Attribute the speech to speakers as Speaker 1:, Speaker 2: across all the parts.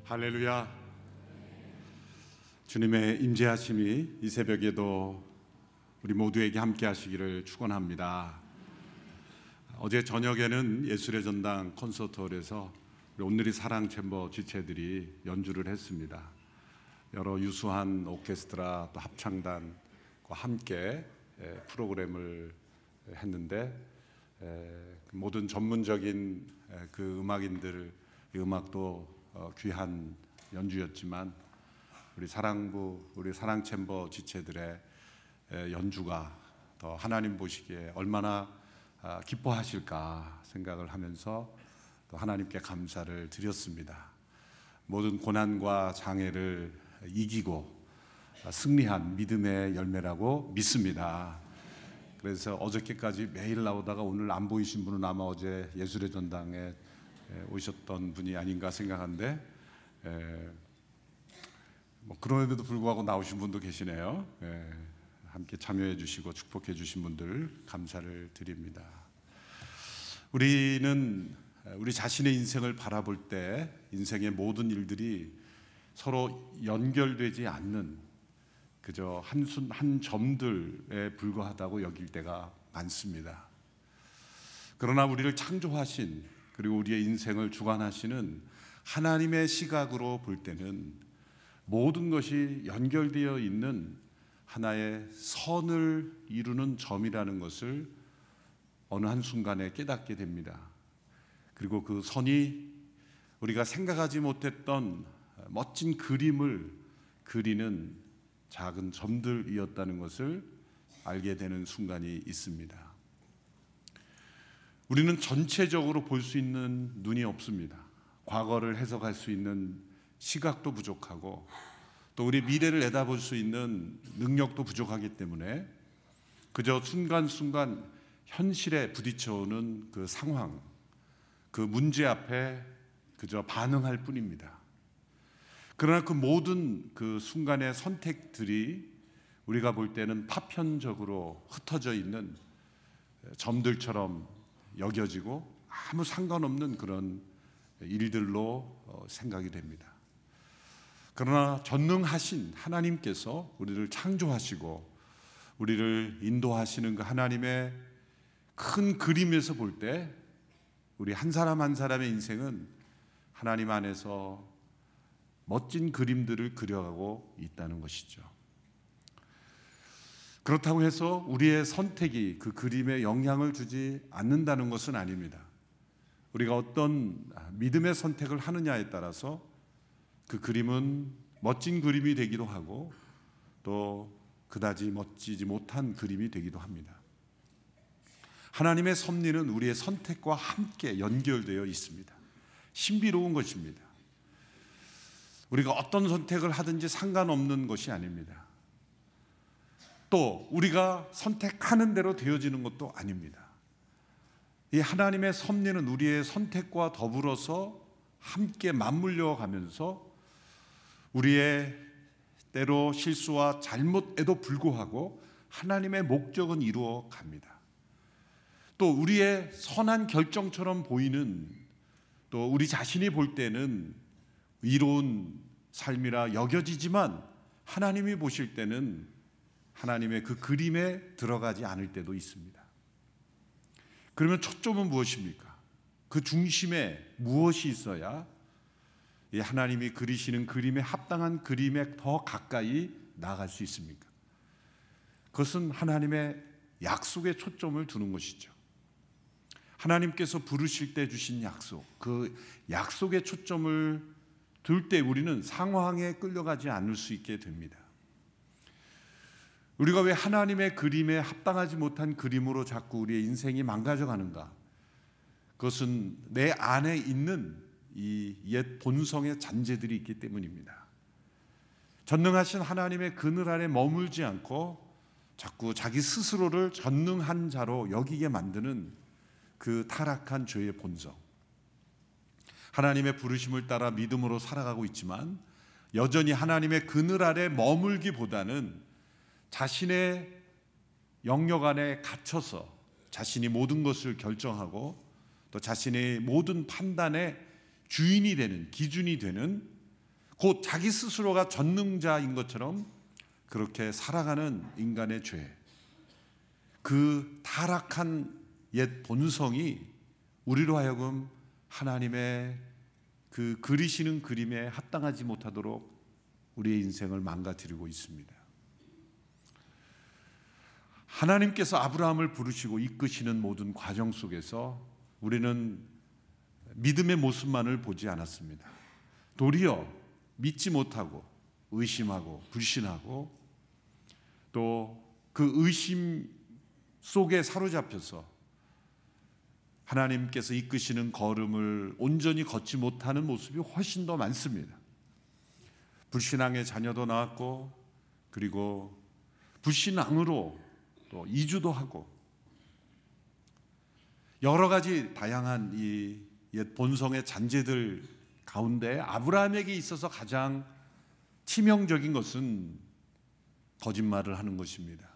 Speaker 1: 할렐루야. 주님의 임재하심이 이 새벽에도 우리 모두에게 함께 하시기를 축원합니다. 어제 저녁에는 예술의 전당 콘서트홀에서 온누리 사랑 챔버 지체들이 연주를 했습니다. 여러 유수한 오케스트라 또 합창단과 함께 프로그램을 했는데 모든 전문적인 그 음악인들 음악도 귀한 연주였지만 우리 사랑부, 우리 사랑챔버 지체들의 연주가 더 하나님 보시기에 얼마나 기뻐하실까 생각을 하면서 또 하나님께 감사를 드렸습니다. 모든 고난과 장애를 이기고 승리한 믿음의 열매라고 믿습니다. 그래서 어저께까지 매일 나오다가 오늘 안 보이신 분은 아마 어제 예술의 전당에 오셨던 분이 아닌가 생각하는데 그럼에도 불구하고 나오신 분도 계시네요. 함께 참여해 주시고 축복해 주신 분들 감사를 드립니다. 우리는 우리 자신의 인생을 바라볼 때 인생의 모든 일들이 서로 연결되지 않는 그저 한 점들에 불과하다고 여길 때가 많습니다. 그러나 우리를 창조하신 그리고 우리의 인생을 주관하시는 하나님의 시각으로 볼 때는 모든 것이 연결되어 있는 하나의 선을 이루는 점이라는 것을 어느 한순간에 깨닫게 됩니다. 그리고 그 선이 우리가 생각하지 못했던 멋진 그림을 그리는 작은 점들이었다는 것을 알게 되는 순간이 있습니다. 우리는 전체적으로 볼 수 있는 눈이 없습니다. 과거를 해석할 수 있는 시각도 부족하고 또 우리 미래를 내다볼 수 있는 능력도 부족하기 때문에 그저 순간순간 현실에 부딪혀오는 그 상황, 그 문제 앞에 그저 반응할 뿐입니다. 그러나 그 모든 그 순간의 선택들이 우리가 볼 때는 파편적으로 흩어져 있는 점들처럼 여겨지고 아무 상관없는 그런 일들로 생각이 됩니다. 그러나 전능하신 하나님께서 우리를 창조하시고 우리를 인도하시는 그 하나님의 큰 그림에서 볼 때 우리 한 사람 한 사람의 인생은 하나님 안에서 멋진 그림들을 그려가고 있다는 것이죠. 그렇다고 해서 우리의 선택이 그 그림에 영향을 주지 않는다는 것은 아닙니다. 우리가 어떤 믿음의 선택을 하느냐에 따라서 그 그림은 멋진 그림이 되기도 하고 또 그다지 멋지지 못한 그림이 되기도 합니다. 하나님의 섭리는 우리의 선택과 함께 연결되어 있습니다. 신비로운 것입니다. 우리가 어떤 선택을 하든지 상관없는 것이 아닙니다. 또 우리가 선택하는 대로 되어지는 것도 아닙니다. 이 하나님의 섭리는 우리의 선택과 더불어서 함께 맞물려 가면서 우리의 때로 실수와 잘못에도 불구하고 하나님의 목적은 이루어 갑니다. 또 우리의 선한 결정처럼 보이는 또 우리 자신이 볼 때는 의로운 삶이라 여겨지지만 하나님이 보실 때는 하나님의 그 그림에 들어가지 않을 때도 있습니다. 그러면 초점은 무엇입니까? 그 중심에 무엇이 있어야 이 하나님이 그리시는 그림에 합당한 그림에 더 가까이 나아갈 수 있습니까? 그것은 하나님의 약속에 초점을 두는 것이죠. 하나님께서 부르실 때 주신 약속, 그 약속에 초점을 둘 때 우리는 상황에 끌려가지 않을 수 있게 됩니다. 우리가 왜 하나님의 그림에 합당하지 못한 그림으로 자꾸 우리의 인생이 망가져가는가? 그것은 내 안에 있는 이 옛 본성의 잔재들이 있기 때문입니다. 전능하신 하나님의 그늘 아래 머물지 않고 자꾸 자기 스스로를 전능한 자로 여기게 만드는 그 타락한 죄의 본성. 하나님의 부르심을 따라 믿음으로 살아가고 있지만 여전히 하나님의 그늘 아래 머물기보다는 자신의 영역 안에 갇혀서 자신이 모든 것을 결정하고 또 자신의 모든 판단의 주인이 되는, 기준이 되는 곧 자기 스스로가 전능자인 것처럼 그렇게 살아가는 인간의 죄, 그 타락한 옛 본성이 우리로 하여금 하나님의 그 그리시는 그림에 합당하지 못하도록 우리의 인생을 망가뜨리고 있습니다. 하나님께서 아브라함을 부르시고 이끄시는 모든 과정 속에서 우리는 믿음의 모습만을 보지 않았습니다. 도리어 믿지 못하고 의심하고 불신하고 또 그 의심 속에 사로잡혀서 하나님께서 이끄시는 걸음을 온전히 걷지 못하는 모습이 훨씬 더 많습니다. 불신앙의 자녀도 낳았고, 그리고 불신앙으로 또 이주도 하고, 여러 가지 다양한 이 옛 본성의 잔재들 가운데 아브라함에게 있어서 가장 치명적인 것은 거짓말을 하는 것입니다.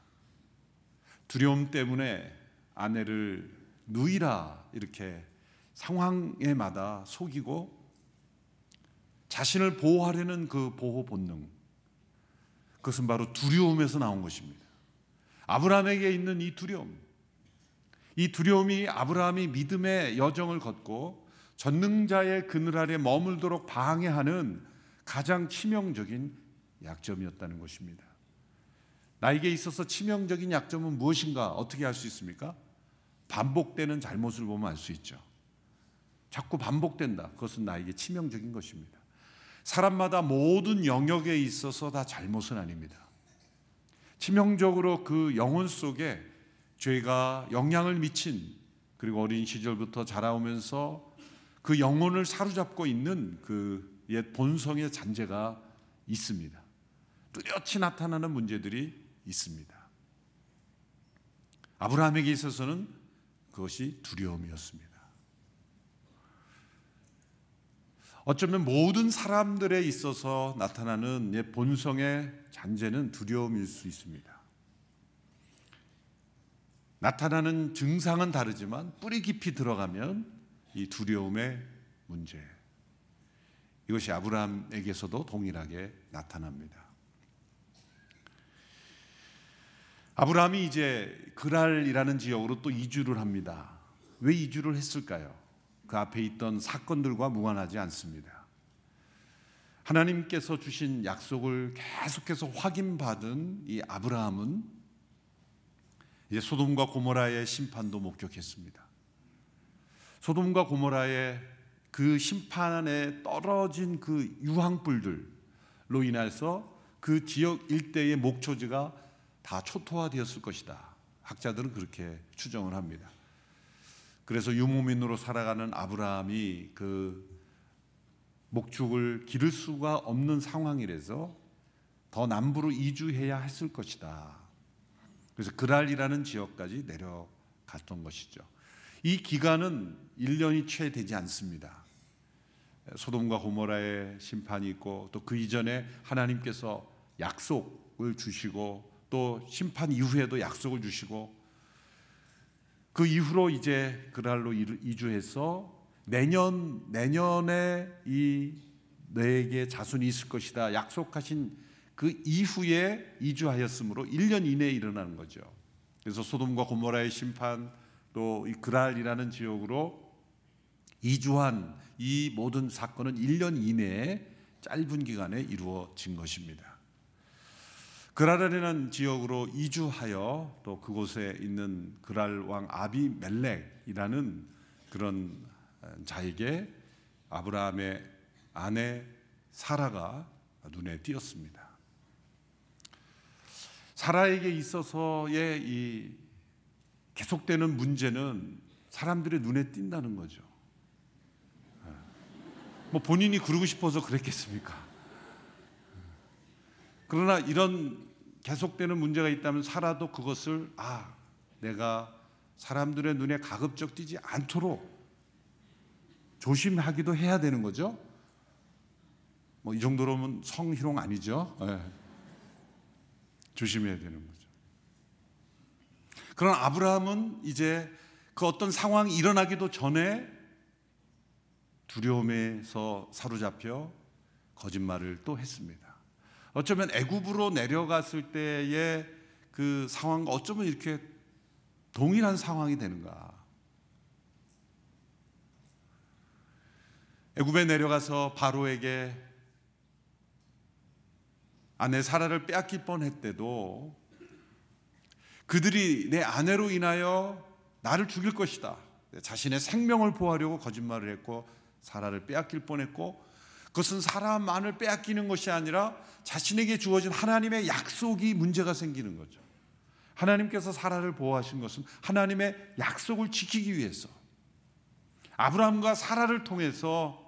Speaker 1: 두려움 때문에 아내를 누이라 이렇게 상황에마다 속이고 자신을 보호하려는 그 보호 본능, 그것은 바로 두려움에서 나온 것입니다. 아브라함에게 있는 이 두려움이 아브라함이 믿음의 여정을 걷고 전능자의 그늘 아래 머물도록 방해하는 가장 치명적인 약점이었다는 것입니다. 나에게 있어서 치명적인 약점은 무엇인가 어떻게 알 수 있습니까? 반복되는 잘못을 보면 알 수 있죠. 자꾸 반복된다. 그것은 나에게 치명적인 것입니다. 사람마다 모든 영역에 있어서 다 잘못은 아닙니다. 치명적으로 그 영혼 속에 죄가 영향을 미친, 그리고 어린 시절부터 자라오면서 그 영혼을 사로잡고 있는 그 옛 본성의 잔재가 있습니다. 뚜렷이 나타나는 문제들이 있습니다. 아브라함에게 있어서는 그것이 두려움이었습니다. 어쩌면 모든 사람들에 있어서 나타나는 옛 본성의 잔재는 두려움일 수 있습니다. 나타나는 증상은 다르지만 뿌리 깊이 들어가면 이 두려움의 문제, 이것이 아브라함에게서도 동일하게 나타납니다. 아브라함이 이제 그랄이라는 지역으로 또 이주를 합니다. 왜 이주를 했을까요? 그 앞에 있던 사건들과 무관하지 않습니다. 하나님께서 주신 약속을 계속해서 확인받은 이 아브라함은 이제 소돔과 고모라의 심판도 목격했습니다. 소돔과 고모라의 그 심판에 떨어진 그 유황불들로 인해서 그 지역 일대의 목초지가 다 초토화되었을 것이다. 학자들은 그렇게 추정을 합니다. 그래서 유목민으로 살아가는 아브라함이 그 목축을 기를 수가 없는 상황이라서 더 남부로 이주해야 했을 것이다. 그래서 그랄이라는 지역까지 내려갔던 것이죠. 이 기간은 1년이 채 되지 않습니다. 소돔과 고모라의 심판이 있고 또 그 이전에 하나님께서 약속을 주시고 또 심판 이후에도 약속을 주시고 그 이후로 이제 그랄로 이주해서 내년에 이 너에게 자손이 있을 것이다 약속하신 그 이후에 이주하였으므로 1년 이내에 일어나는 거죠. 그래서 소돔과 고모라의 심판, 또 이 그랄이라는 지역으로 이주한 이 모든 사건은 1년 이내에 짧은 기간에 이루어진 것입니다. 그랄이라는 지역으로 이주하여 또 그곳에 있는 그랄 왕 아비멜렉이라는 그런 자에게 아브라함의 아내 사라가 눈에 띄었습니다. 사라에게 있어서의 이 계속되는 문제는 사람들의 눈에 띈다는 거죠. 뭐 본인이 그러고 싶어서 그랬겠습니까? 그러나 이런 계속되는 문제가 있다면 사라도 그것을 내가 사람들의 눈에 가급적 띄지 않도록 조심하기도 해야 되는 거죠. 뭐 이 정도로는 성희롱 아니죠. 네. 조심해야 되는 거죠. 그러나 아브라함은 이제 그 어떤 상황이 일어나기도 전에 두려움에서 사로잡혀 거짓말을 또 했습니다. 어쩌면 애굽으로 내려갔을 때의 그 상황과 어쩌면 이렇게 동일한 상황이 되는가. 애굽에 내려가서 바로에게 아내 사라를 빼앗길 뻔했대도 그들이 내 아내로 인하여 나를 죽일 것이다, 자신의 생명을 보호하려고 거짓말을 했고 사라를 빼앗길 뻔했고, 그것은 사람만을 빼앗기는 것이 아니라 자신에게 주어진 하나님의 약속이 문제가 생기는 거죠. 하나님께서 사라를 보호하신 것은 하나님의 약속을 지키기 위해서, 아브라함과 사라를 통해서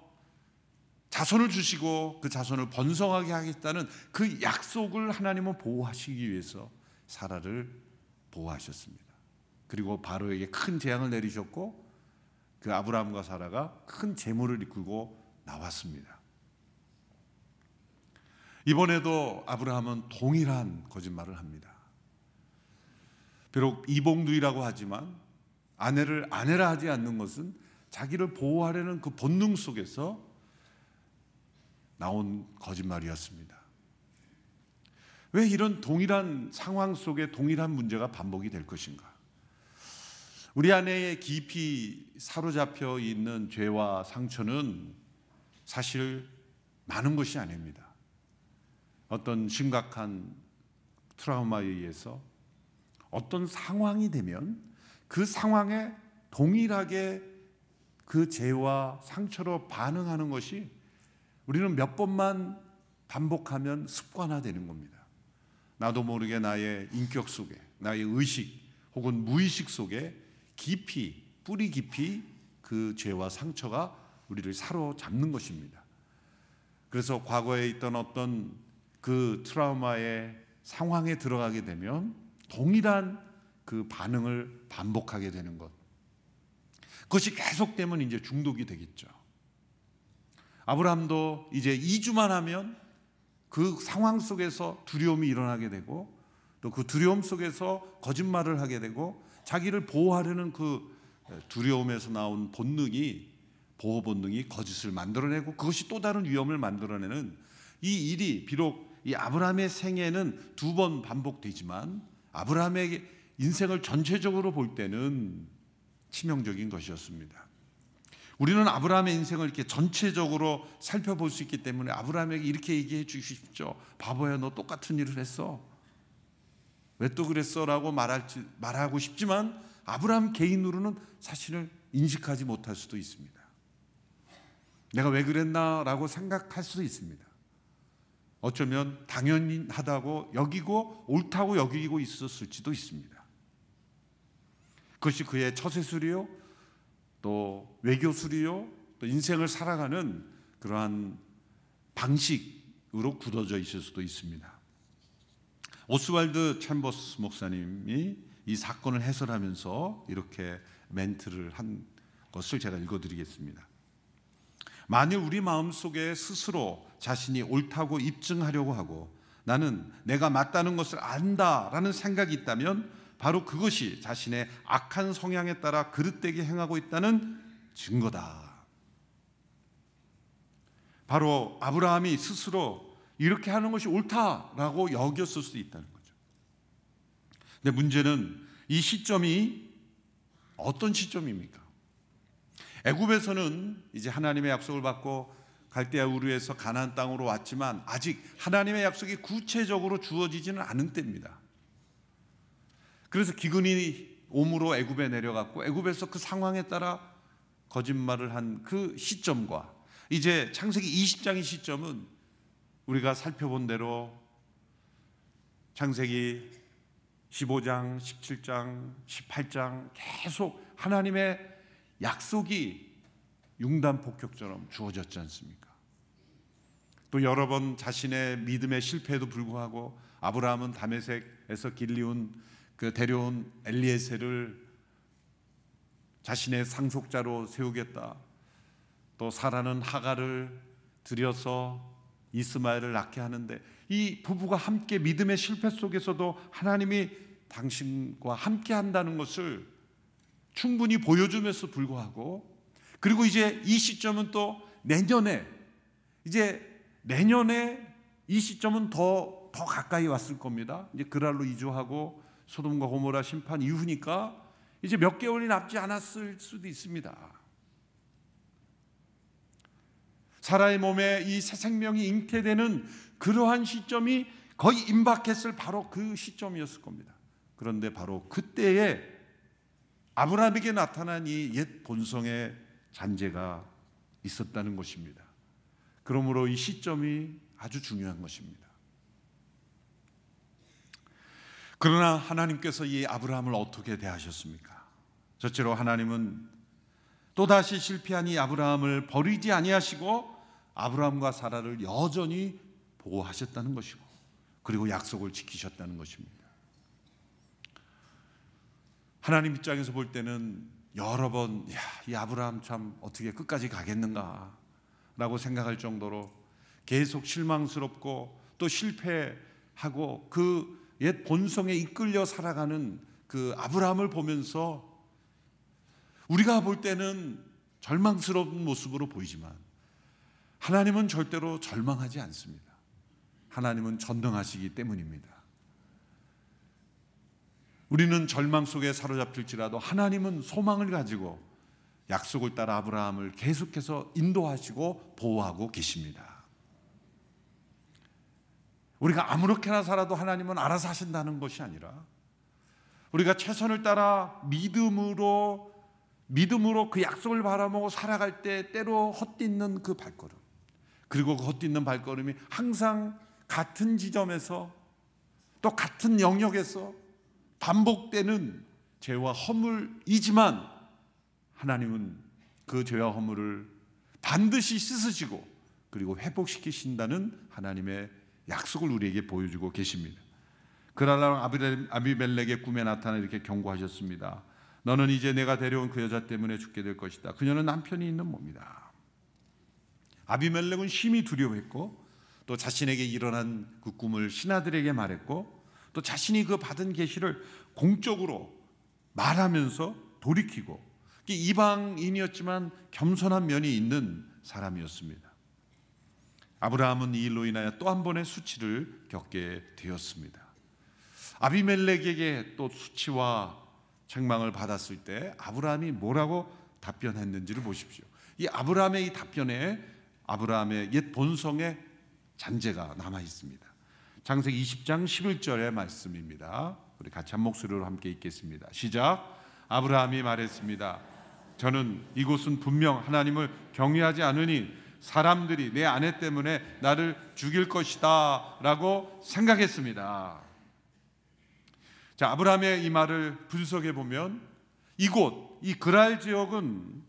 Speaker 1: 자손을 주시고 그 자손을 번성하게 하겠다는 그 약속을 하나님은 보호하시기 위해서 사라를 보호하셨습니다. 그리고 바로에게 큰 재앙을 내리셨고 그 아브라함과 사라가 큰 재물을 이끌고 나왔습니다. 이번에도 아브라함은 동일한 거짓말을 합니다. 비록 이봉두이라고 하지만 아내를 아내라 하지 않는 것은 자기를 보호하려는 그 본능 속에서 나온 거짓말이었습니다. 왜 이런 동일한 상황 속에 동일한 문제가 반복이 될 것인가? 우리 안에 깊이 사로잡혀 있는 죄와 상처는 사실 많은 것이 아닙니다. 어떤 심각한 트라우마에 의해서 어떤 상황이 되면 그 상황에 동일하게 그 죄와 상처로 반응하는 것이 우리는 몇 번만 반복하면 습관화되는 겁니다. 나도 모르게 나의 인격 속에, 나의 의식 혹은 무의식 속에 깊이, 뿌리 깊이 그 죄와 상처가 우리를 사로잡는 것입니다. 그래서 과거에 있던 어떤 그 트라우마의 상황에 들어가게 되면 동일한 그 반응을 반복하게 되는 것, 그것이 계속되면 이제 중독이 되겠죠. 아브라함도 이제 2주만 하면 그 상황 속에서 두려움이 일어나게 되고 또 그 두려움 속에서 거짓말을 하게 되고 자기를 보호하려는 그 두려움에서 나온 본능이, 보호 본능이 거짓을 만들어내고 그것이 또 다른 위험을 만들어내는 이 일이 비록 이 아브라함의 생애는 2번 반복되지만 아브라함의 인생을 전체적으로 볼 때는 치명적인 것이었습니다. 우리는 아브라함의 인생을 이렇게 전체적으로 살펴볼 수 있기 때문에 아브라함에게 이렇게 얘기해 주십시오. 바보야, 너 똑같은 일을 했어. 왜 또 그랬어? 라고 말하고 싶지만 아브라함 개인으로는 사실을 인식하지 못할 수도 있습니다. 내가 왜 그랬나? 라고 생각할 수도 있습니다. 어쩌면 당연하다고 여기고 옳다고 여기고 있었을지도 있습니다. 그것이 그의 처세술이요, 또 외교술이요, 또 인생을 살아가는 그러한 방식으로 굳어져 있을 수도 있습니다. 오스왈드 챔버스 목사님이 이 사건을 해설하면서 이렇게 멘트를 한 것을 제가 읽어드리겠습니다. 만일 우리 마음속에 스스로 자신이 옳다고 입증하려고 하고 나는 내가 맞다는 것을 안다라는 생각이 있다면 바로 그것이 자신의 악한 성향에 따라 그릇되게 행하고 있다는 증거다. 바로 아브라함이 스스로 이렇게 하는 것이 옳다라고 여겼을 수도 있다는 거죠. 근데 문제는 이 시점이 어떤 시점입니까? 애굽에서는 이제 하나님의 약속을 받고 갈대아 우르에서 가나안 땅으로 왔지만 아직 하나님의 약속이 구체적으로 주어지지는 않은 때입니다. 그래서 기근이 옴으로 애굽에 내려갔고 애굽에서 그 상황에 따라 거짓말을 한 그 시점과 이제 창세기 20장의 시점은 우리가 살펴본 대로 창세기 15장, 17장, 18장 계속 하나님의 약속이 융단폭격처럼 주어졌지 않습니까? 또 여러 번 자신의 믿음의 실패에도 불구하고 아브라함은 다메섹에서 데려온 엘리에셀을 자신의 상속자로 세우겠다. 또 사라는 하갈을 들여서 이스마엘을 낳게 하는데 이 부부가 함께 믿음의 실패 속에서도 하나님이 당신과 함께 한다는 것을 충분히 보여주면서 불구하고, 그리고 이제 이 시점은 또 내년에 이제 내년에 이 시점은 더 가까이 왔을 겁니다. 이제 그랄로 이주하고 소돔과 고모라 심판 이후니까 이제 몇 개월이 남지 않았을 수도 있습니다. 사라의 몸에 이 새 생명이 잉태되는 그러한 시점이 거의 임박했을 바로 그 시점이었을 겁니다. 그런데 바로 그때에 아브라함에게 나타난 이 옛 본성의 잔재가 있었다는 것입니다. 그러므로 이 시점이 아주 중요한 것입니다. 그러나 하나님께서 이 아브라함을 어떻게 대하셨습니까? 첫째로 하나님은 또다시 실패한 이 아브라함을 버리지 아니하시고 아브라함과 사라를 여전히 보호하셨다는 것이고, 그리고 약속을 지키셨다는 것입니다. 하나님 입장에서 볼 때는 여러 번 이 아브라함 참 어떻게 끝까지 가겠는가 라고 생각할 정도로 계속 실망스럽고 또 실패하고 그 옛 본성에 이끌려 살아가는 그 아브라함을 보면서 우리가 볼 때는 절망스러운 모습으로 보이지만 하나님은 절대로 절망하지 않습니다. 하나님은 전능하시기 때문입니다. 우리는 절망 속에 사로잡힐지라도 하나님은 소망을 가지고 약속을 따라 아브라함을 계속해서 인도하시고 보호하고 계십니다. 우리가 아무렇게나 살아도 하나님은 알아서 하신다는 것이 아니라 우리가 최선을 따라 믿음으로 그 약속을 바라보고 살아갈 때 때로 헛디는 그 발걸음, 그리고 그 헛디는 발걸음이 항상 같은 지점에서 또 같은 영역에서 반복되는 죄와 허물이지만 하나님은 그 죄와 허물을 반드시 씻으시고 그리고 회복시키신다는 하나님의 약속을 우리에게 보여주고 계십니다. 그날날 아비멜렉의 꿈에 나타나 이렇게 경고하셨습니다. 너는 이제 내가 데려온 그 여자 때문에 죽게 될 것이다. 그녀는 남편이 있는 몸이다. 아비멜렉은 심히 두려워했고 또 자신에게 일어난 그 꿈을 신하들에게 말했고 또 자신이 그 받은 계시를 공적으로 말하면서 돌이키고 이방인이었지만 겸손한 면이 있는 사람이었습니다. 아브라함은 이 일로 인하여 또 한 번의 수치를 겪게 되었습니다. 아비멜렉에게 또 수치와 책망을 받았을 때 아브라함이 뭐라고 답변했는지를 보십시오. 이 아브라함의 이 답변에 아브라함의 옛 본성의 잔재가 남아 있습니다. 창세기 20장 11절의 말씀입니다. 우리 같이 한 목소리로 함께 읽겠습니다. 시작. 아브라함이 말했습니다. 저는 이곳은 분명 하나님을 경외하지 않으니 사람들이 내 아내 때문에 나를 죽일 것이다 라고 생각했습니다. 자, 아브라함의 이 말을 분석해 보면 이곳, 이 그랄 지역은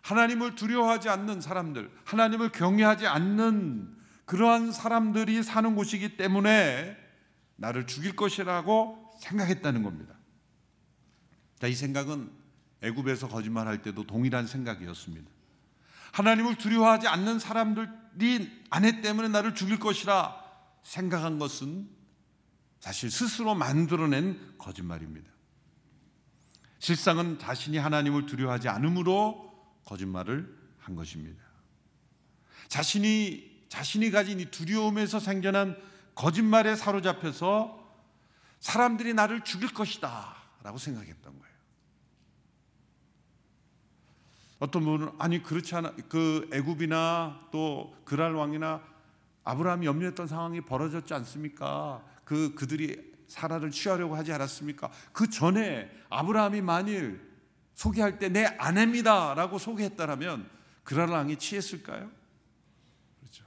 Speaker 1: 하나님을 두려워하지 않는 사람들, 하나님을 경외하지 않는 그러한 사람들이 사는 곳이기 때문에 나를 죽일 것이라고 생각했다는 겁니다. 자, 이 생각은 애굽에서 거짓말할 때도 동일한 생각이었습니다. 하나님을 두려워하지 않는 사람들이 아내 때문에 나를 죽일 것이라 생각한 것은 사실 스스로 만들어낸 거짓말입니다. 실상은 자신이 하나님을 두려워하지 않음으로 거짓말을 한 것입니다. 자신이 가진 이 두려움에서 생겨난 거짓말에 사로잡혀서 사람들이 나를 죽일 것이다 라고 생각했던 거예요. 어떤 분은 아니 그렇지 않아, 그 애굽이나 또 그랄 왕이나 아브라함이 염려했던 상황이 벌어졌지 않습니까? 그들이 사라를 취하려고 하지 않았습니까? 그 전에 아브라함이 만일 소개할 때 내 아내입니다 라고 소개했다라면 그랄 왕이 취했을까요? 그렇죠.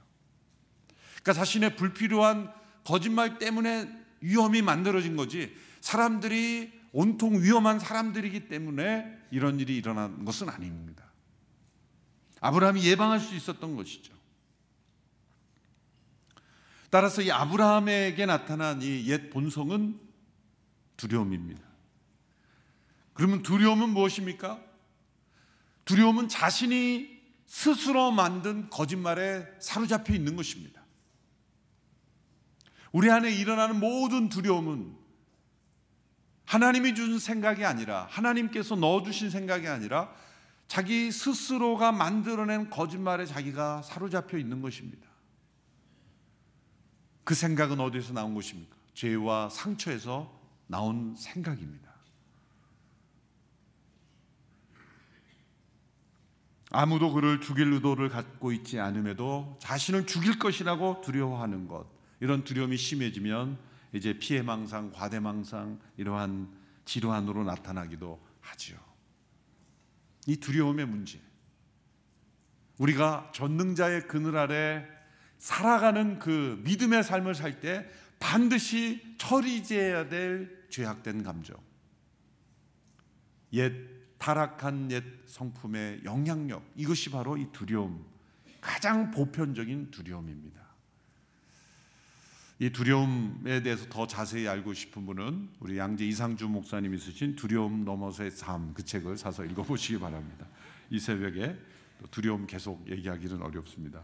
Speaker 1: 그러니까 자신의 불필요한 거짓말 때문에 위험이 만들어진 거지, 사람들이 온통 위험한 사람들이기 때문에 이런 일이 일어난 것은 아닙니다. 아브라함이 예방할 수 있었던 것이죠. 따라서 이 아브라함에게 나타난 이 옛 본성은 두려움입니다. 그러면 두려움은 무엇입니까? 두려움은 자신이 스스로 만든 거짓말에 사로잡혀 있는 것입니다. 우리 안에 일어나는 모든 두려움은 하나님이 주신 생각이 아니라, 하나님께서 넣어주신 생각이 아니라 자기 스스로가 만들어낸 거짓말에 자기가 사로잡혀 있는 것입니다. 그 생각은 어디서 나온 것입니까? 죄와 상처에서 나온 생각입니다. 아무도 그를 죽일 의도를 갖고 있지 않음에도 자신을 죽일 것이라고 두려워하는 것, 이런 두려움이 심해지면 이제 피해망상, 과대망상, 이러한 질환으로 나타나기도 하지요. 이 두려움의 문제, 우리가 전능자의 그늘 아래 살아가는 그 믿음의 삶을 살 때 반드시 처리해야 될 죄악된 감정, 타락한 옛 성품의 영향력, 이것이 바로 이 두려움, 가장 보편적인 두려움입니다. 이 두려움에 대해서 더 자세히 알고 싶은 분은 우리 양재 이상주 목사님이 쓰신 두려움 넘어서의 삶, 그 책을 사서 읽어보시기 바랍니다. 이 새벽에 두려움 계속 얘기하기는 어렵습니다.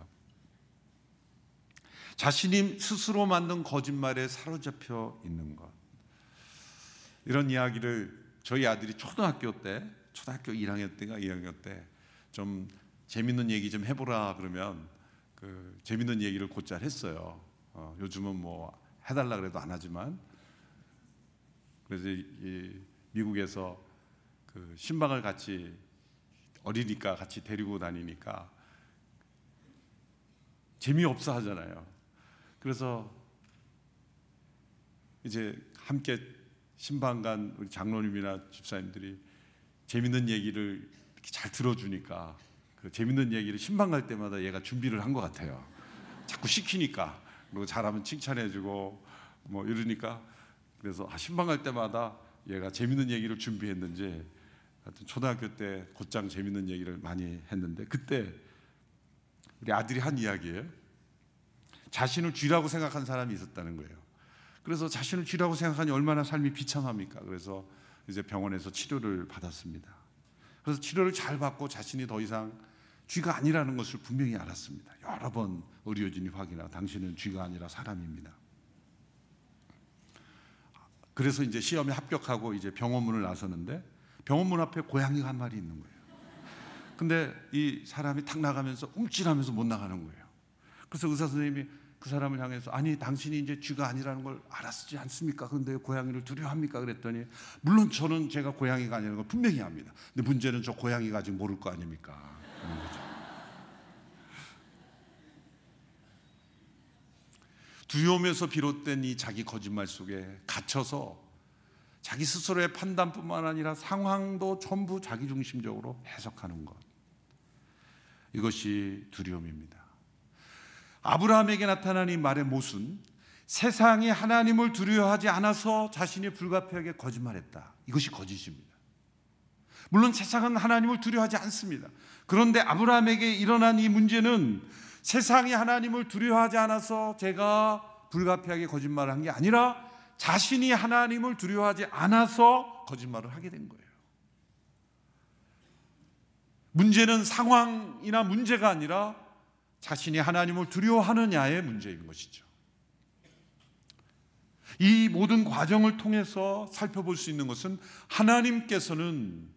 Speaker 1: 자신이 스스로 만든 거짓말에 사로잡혀 있는 것, 이런 이야기를 저희 아들이 초등학교 1학년 때가 2학년 때 좀 재밌는 얘기 좀 해보라 그러면 그 재밌는 얘기를 곧잘 했어요. 요즘은 뭐 해달라 그래도 안 하지만, 그래서 이 미국에서 그 신방을 같이 어리니까 같이 데리고 다니니까 재미없어 하잖아요. 그래서 이제 함께 신방 간 우리 장로님이나 집사님들이 재밌는 얘기를 이렇게 잘 들어주니까 그 재밌는 얘기를 신방 갈 때마다 얘가 준비를 한 것 같아요. 자꾸 시키니까, 그리고 잘하면 칭찬해주고 뭐 이러니까, 그래서 신방 갈 때마다 얘가 재밌는 얘기를 준비했는지 하여튼 초등학교 때 곧장 재밌는 얘기를 많이 했는데, 그때 우리 아들이 한 이야기예요. 자신을 쥐라고 생각한 사람이 있었다는 거예요. 그래서 자신을 쥐라고 생각하니 얼마나 삶이 비참합니까? 그래서 이제 병원에서 치료를 받았습니다. 그래서 치료를 잘 받고 자신이 더 이상 쥐가 아니라는 것을 분명히 알았습니다. 여러 번 의료진이 확인하고 당신은 쥐가 아니라 사람입니다. 그래서 이제 시험에 합격하고 이제 병원문을 나서는데 병원문 앞에 고양이가 한 마리 있는 거예요. 근데 이 사람이 탁 나가면서 움찔하면서 못 나가는 거예요. 그래서 의사 선생님이 그 사람을 향해서, 아니 당신이 이제 쥐가 아니라는 걸 알았지 않습니까? 그런데 고양이를 두려워합니까? 그랬더니, 물론 저는 제가 고양이가 아니라는 걸 분명히 압니다. 근데 문제는 저 고양이가 아직 모를 거 아닙니까? 그런 거죠. 두려움에서 비롯된 이 자기 거짓말 속에 갇혀서 자기 스스로의 판단뿐만 아니라 상황도 전부 자기중심적으로 해석하는 것, 이것이 두려움입니다. 아브라함에게 나타난 이 말의 모순, 세상이 하나님을 두려워하지 않아서 자신이 불가피하게 거짓말했다, 이것이 거짓입니다. 물론 세상은 하나님을 두려워하지 않습니다. 그런데 아브라함에게 일어난 이 문제는 세상이 하나님을 두려워하지 않아서 제가 불가피하게 거짓말을 한 게 아니라 자신이 하나님을 두려워하지 않아서 거짓말을 하게 된 거예요. 문제는 상황이나 문제가 아니라 자신이 하나님을 두려워하느냐의 문제인 것이죠. 이 모든 과정을 통해서 살펴볼 수 있는 것은 하나님께서는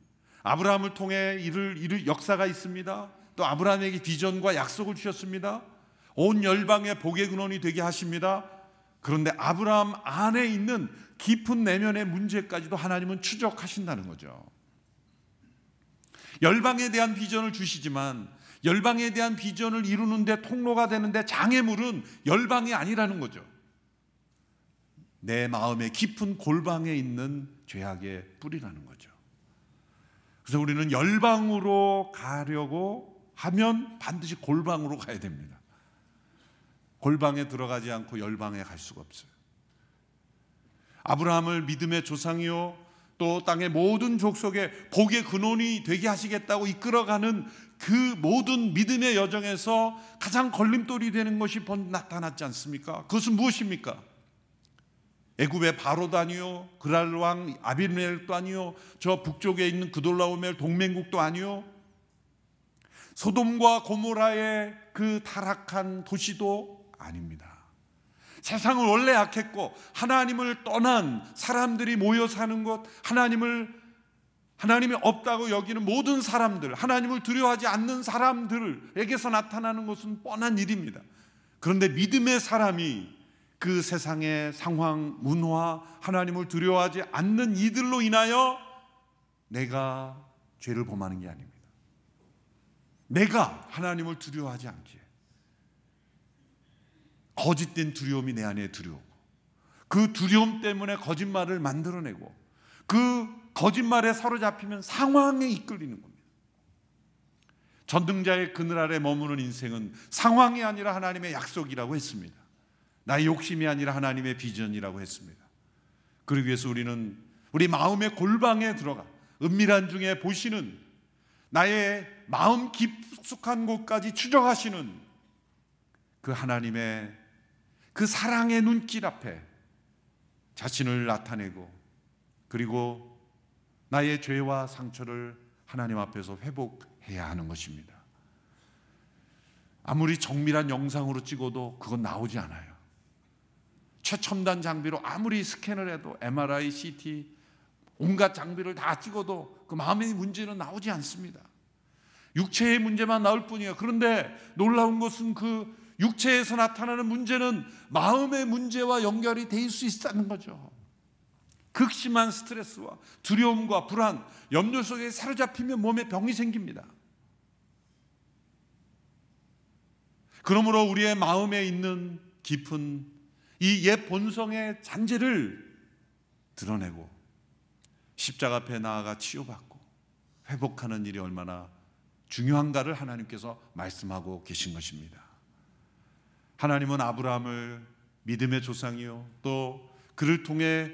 Speaker 1: 아브라함을 통해 이룰 역사가 있습니다. 또 아브라함에게 비전과 약속을 주셨습니다. 온 열방의 복의 근원이 되게 하십니다. 그런데 아브라함 안에 있는 깊은 내면의 문제까지도 하나님은 추적하신다는 거죠. 열방에 대한 비전을 주시지만 열방에 대한 비전을 이루는데 통로가 되는데 장애물은 열방이 아니라는 거죠. 내 마음의 깊은 골방에 있는 죄악의 뿌리라는 거죠. 그래서 우리는 열방으로 가려고 하면 반드시 골방으로 가야 됩니다. 골방에 들어가지 않고 열방에 갈 수가 없어요. 아브라함을 믿음의 조상이요 또 땅의 모든 족속의 복의 근원이 되게 하시겠다고 이끌어가는 그 모든 믿음의 여정에서 가장 걸림돌이 되는 것이 나타났지 않습니까? 그것은 무엇입니까? 애굽의 바로도 아니요, 그랄 왕 아비멜렉도 아니요, 저 북쪽에 있는 그돌라오멜 동맹국도 아니요, 소돔과 고모라의 그 타락한 도시도 아닙니다. 세상은 원래 악했고 하나님을 떠난 사람들이 모여 사는 곳, 하나님이 없다고 여기는 모든 사람들, 하나님을 두려워하지 않는 사람들에게서 나타나는 것은 뻔한 일입니다. 그런데 믿음의 사람이 그 세상의 상황, 문화, 하나님을 두려워하지 않는 이들로 인하여 내가 죄를 범하는 게 아닙니다. 내가 하나님을 두려워하지 않기에 거짓된 두려움이 내 안에 들어오고, 그 두려움 때문에 거짓말을 만들어내고, 그 거짓말에 사로잡히면 상황에 이끌리는 겁니다. 전등자의 그늘 아래 머무는 인생은 상황이 아니라 하나님의 약속이라고 했습니다. 나의 욕심이 아니라 하나님의 비전이라고 했습니다. 그러기 위해서 우리는 우리 마음의 골방에 들어가 은밀한 중에 보시는, 나의 마음 깊숙한 곳까지 추적하시는 그 하나님의 그 사랑의 눈길 앞에 자신을 나타내고, 그리고 나의 죄와 상처를 하나님 앞에서 회복해야 하는 것입니다. 아무리 정밀한 영상으로 찍어도 그건 나오지 않아요. 최첨단 장비로 아무리 스캔을 해도 MRI, CT 온갖 장비를 다 찍어도 그 마음의 문제는 나오지 않습니다. 육체의 문제만 나올 뿐이에요. 그런데 놀라운 것은 그 육체에서 나타나는 문제는 마음의 문제와 연결이 될 수 있다는 거죠. 극심한 스트레스와 두려움과 불안, 염려 속에 사로잡히면 몸에 병이 생깁니다. 그러므로 우리의 마음에 있는 깊은 이 옛 본성의 잔재를 드러내고 십자가 앞에 나아가 치유받고 회복하는 일이 얼마나 중요한가를 하나님께서 말씀하고 계신 것입니다. 하나님은 아브라함을 믿음의 조상이요, 또 그를 통해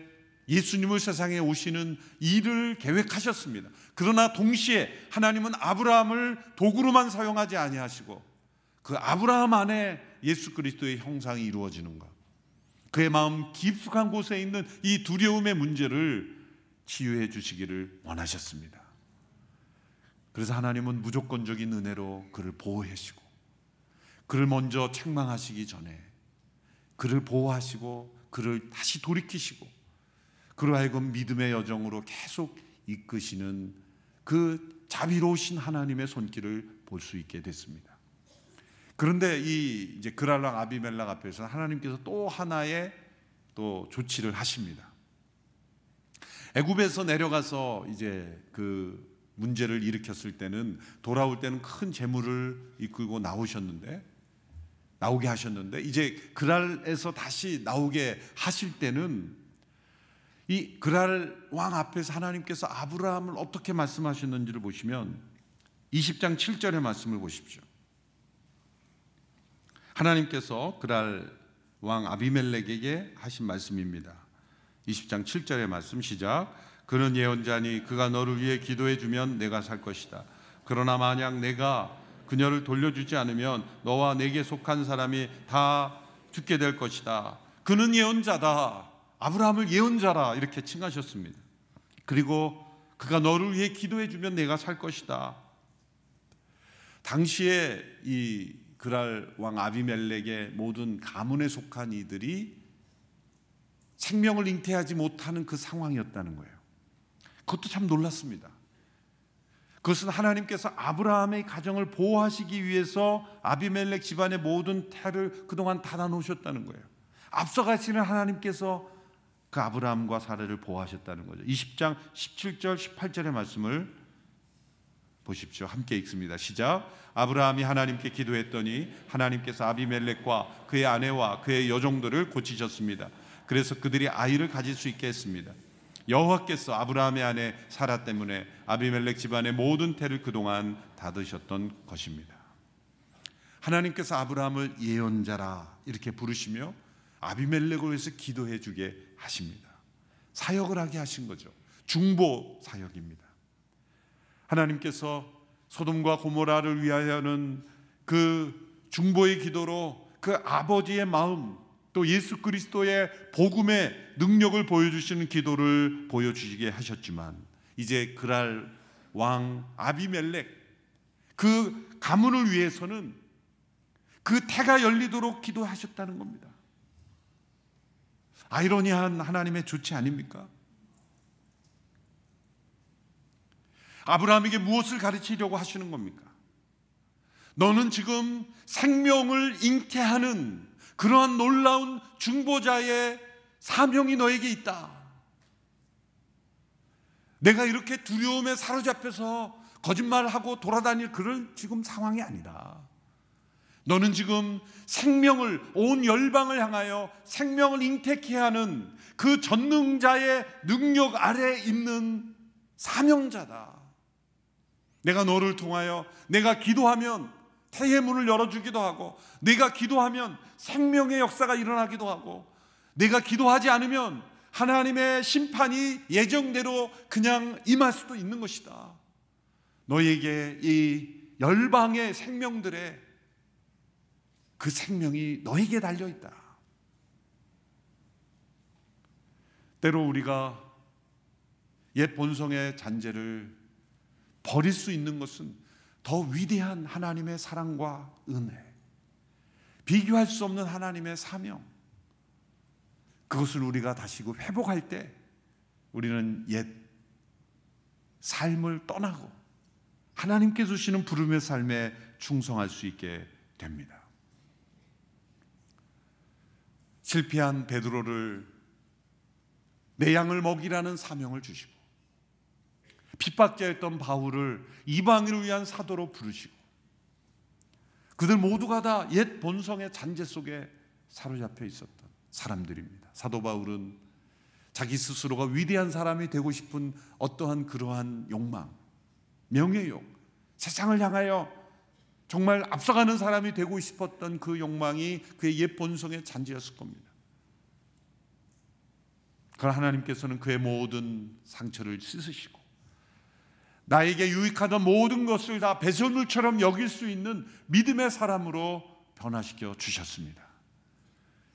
Speaker 1: 예수님을 세상에 오시는 일을 계획하셨습니다. 그러나 동시에 하나님은 아브라함을 도구로만 사용하지 아니하시고 그 아브라함 안에 예수 그리스도의 형상이 이루어지는 것, 그의 마음 깊숙한 곳에 있는 이 두려움의 문제를 치유해 주시기를 원하셨습니다. 그래서 하나님은 무조건적인 은혜로 그를 보호하시고, 그를 먼저 책망하시기 전에 그를 보호하시고 그를 다시 돌이키시고, 그로 하여금 믿음의 여정으로 계속 이끄시는 그 자비로우신 하나님의 손길을 볼 수 있게 됐습니다. 그런데 이제 그랄 왕 아비멜렉 앞에서 하나님께서 또 하나의 또 조치를 하십니다. 애굽에서 내려가서 이제 그 문제를 일으켰을 때는, 돌아올 때는 큰 재물을 이끌고 나오게 하셨는데 이제 그랄에서 다시 나오게 하실 때는 이 그랄 왕 앞에서 하나님께서 아브라함을 어떻게 말씀하셨는지를 보시면 20장 7절의 말씀을 보십시오. 하나님께서 그랄 왕 아비멜렉에게 하신 말씀입니다. 20장 7절의 말씀 시작. 그는 예언자니 그가 너를 위해 기도해 주면 내가 살 것이다. 그러나 만약 내가 그녀를 돌려주지 않으면 너와 내게 속한 사람이 다 죽게 될 것이다. 그는 예언자다. 아브라함을 예언자라 이렇게 칭하셨습니다. 그리고 그가 너를 위해 기도해 주면 내가 살 것이다. 당시에 이 그랄 왕 아비멜렉의 모든 가문에 속한 이들이 생명을 잉태하지 못하는 그 상황이었다는 거예요. 그것도 참 놀랐습니다. 그것은 하나님께서 아브라함의 가정을 보호하시기 위해서 아비멜렉 집안의 모든 태를 그동안 닫아 놓으셨다는 거예요. 앞서가시는 하나님께서 그 아브라함과 사라를 보호하셨다는 거죠. 20장 17절 18절의 말씀을 보십시오. 함께 읽습니다. 시작. 아브라함이 하나님께 기도했더니 하나님께서 아비멜렉과 그의 아내와 그의 여종들을 고치셨습니다. 그래서 그들이 아이를 가질 수 있게 했습니다. 여호와께서 아브라함의 아내 사라 때문에 아비멜렉 집안의 모든 태를 그동안 닫으셨던 것입니다. 하나님께서 아브라함을 예언자라 이렇게 부르시며 아비멜렉을 위해서 기도해 주게 하십니다. 사역을 하게 하신 거죠. 중보 사역입니다. 하나님께서 소돔과 고모라를 위하여는 그 중보의 기도로 그 아버지의 마음, 또 예수 그리스도의 복음의 능력을 보여주시는 기도를 보여주시게 하셨지만, 이제 그랄 왕 아비멜렉 그 가문을 위해서는 그 태가 열리도록 기도하셨다는 겁니다. 아이러니한 하나님의 조치 아닙니까? 아브라함에게 무엇을 가르치려고 하시는 겁니까? 너는 지금 생명을 잉태하는 그러한 놀라운 중보자의 사명이 너에게 있다. 내가 이렇게 두려움에 사로잡혀서 거짓말하고 돌아다닐 그런 지금 상황이 아니라 너는 지금 생명을, 온 열방을 향하여 생명을 잉태케 하는 그 전능자의 능력 아래에 있는 사명자다. 내가 너를 통하여 내가 기도하면 태의 문을 열어주기도 하고, 내가 기도하면 생명의 역사가 일어나기도 하고, 내가 기도하지 않으면 하나님의 심판이 예정대로 그냥 임할 수도 있는 것이다. 너에게 이 열방의 생명들의 그 생명이 너에게 달려있다. 때로 우리가 옛 본성의 잔재를 버릴 수 있는 것은 더 위대한 하나님의 사랑과 은혜, 비교할 수 없는 하나님의 사명, 그것을 우리가 다시 회복할 때 우리는 옛 삶을 떠나고 하나님께 주시는 부름의 삶에 충성할 수 있게 됩니다. 실패한 베드로를 내 양을 먹이라는 사명을 주시고, 핍박자였던 바울을 이방인을 위한 사도로 부르시고, 그들 모두가 다 옛 본성의 잔재 속에 사로잡혀 있었던 사람들입니다. 사도 바울은 자기 스스로가 위대한 사람이 되고 싶은 어떠한 그러한 욕망, 명예욕, 세상을 향하여 정말 앞서가는 사람이 되고 싶었던 그 욕망이 그의 옛 본성의 잔재였을 겁니다. 그러나 하나님께서는 그의 모든 상처를 씻으시고 나에게 유익하던 모든 것을 다 배설물처럼 여길 수 있는 믿음의 사람으로 변화시켜 주셨습니다.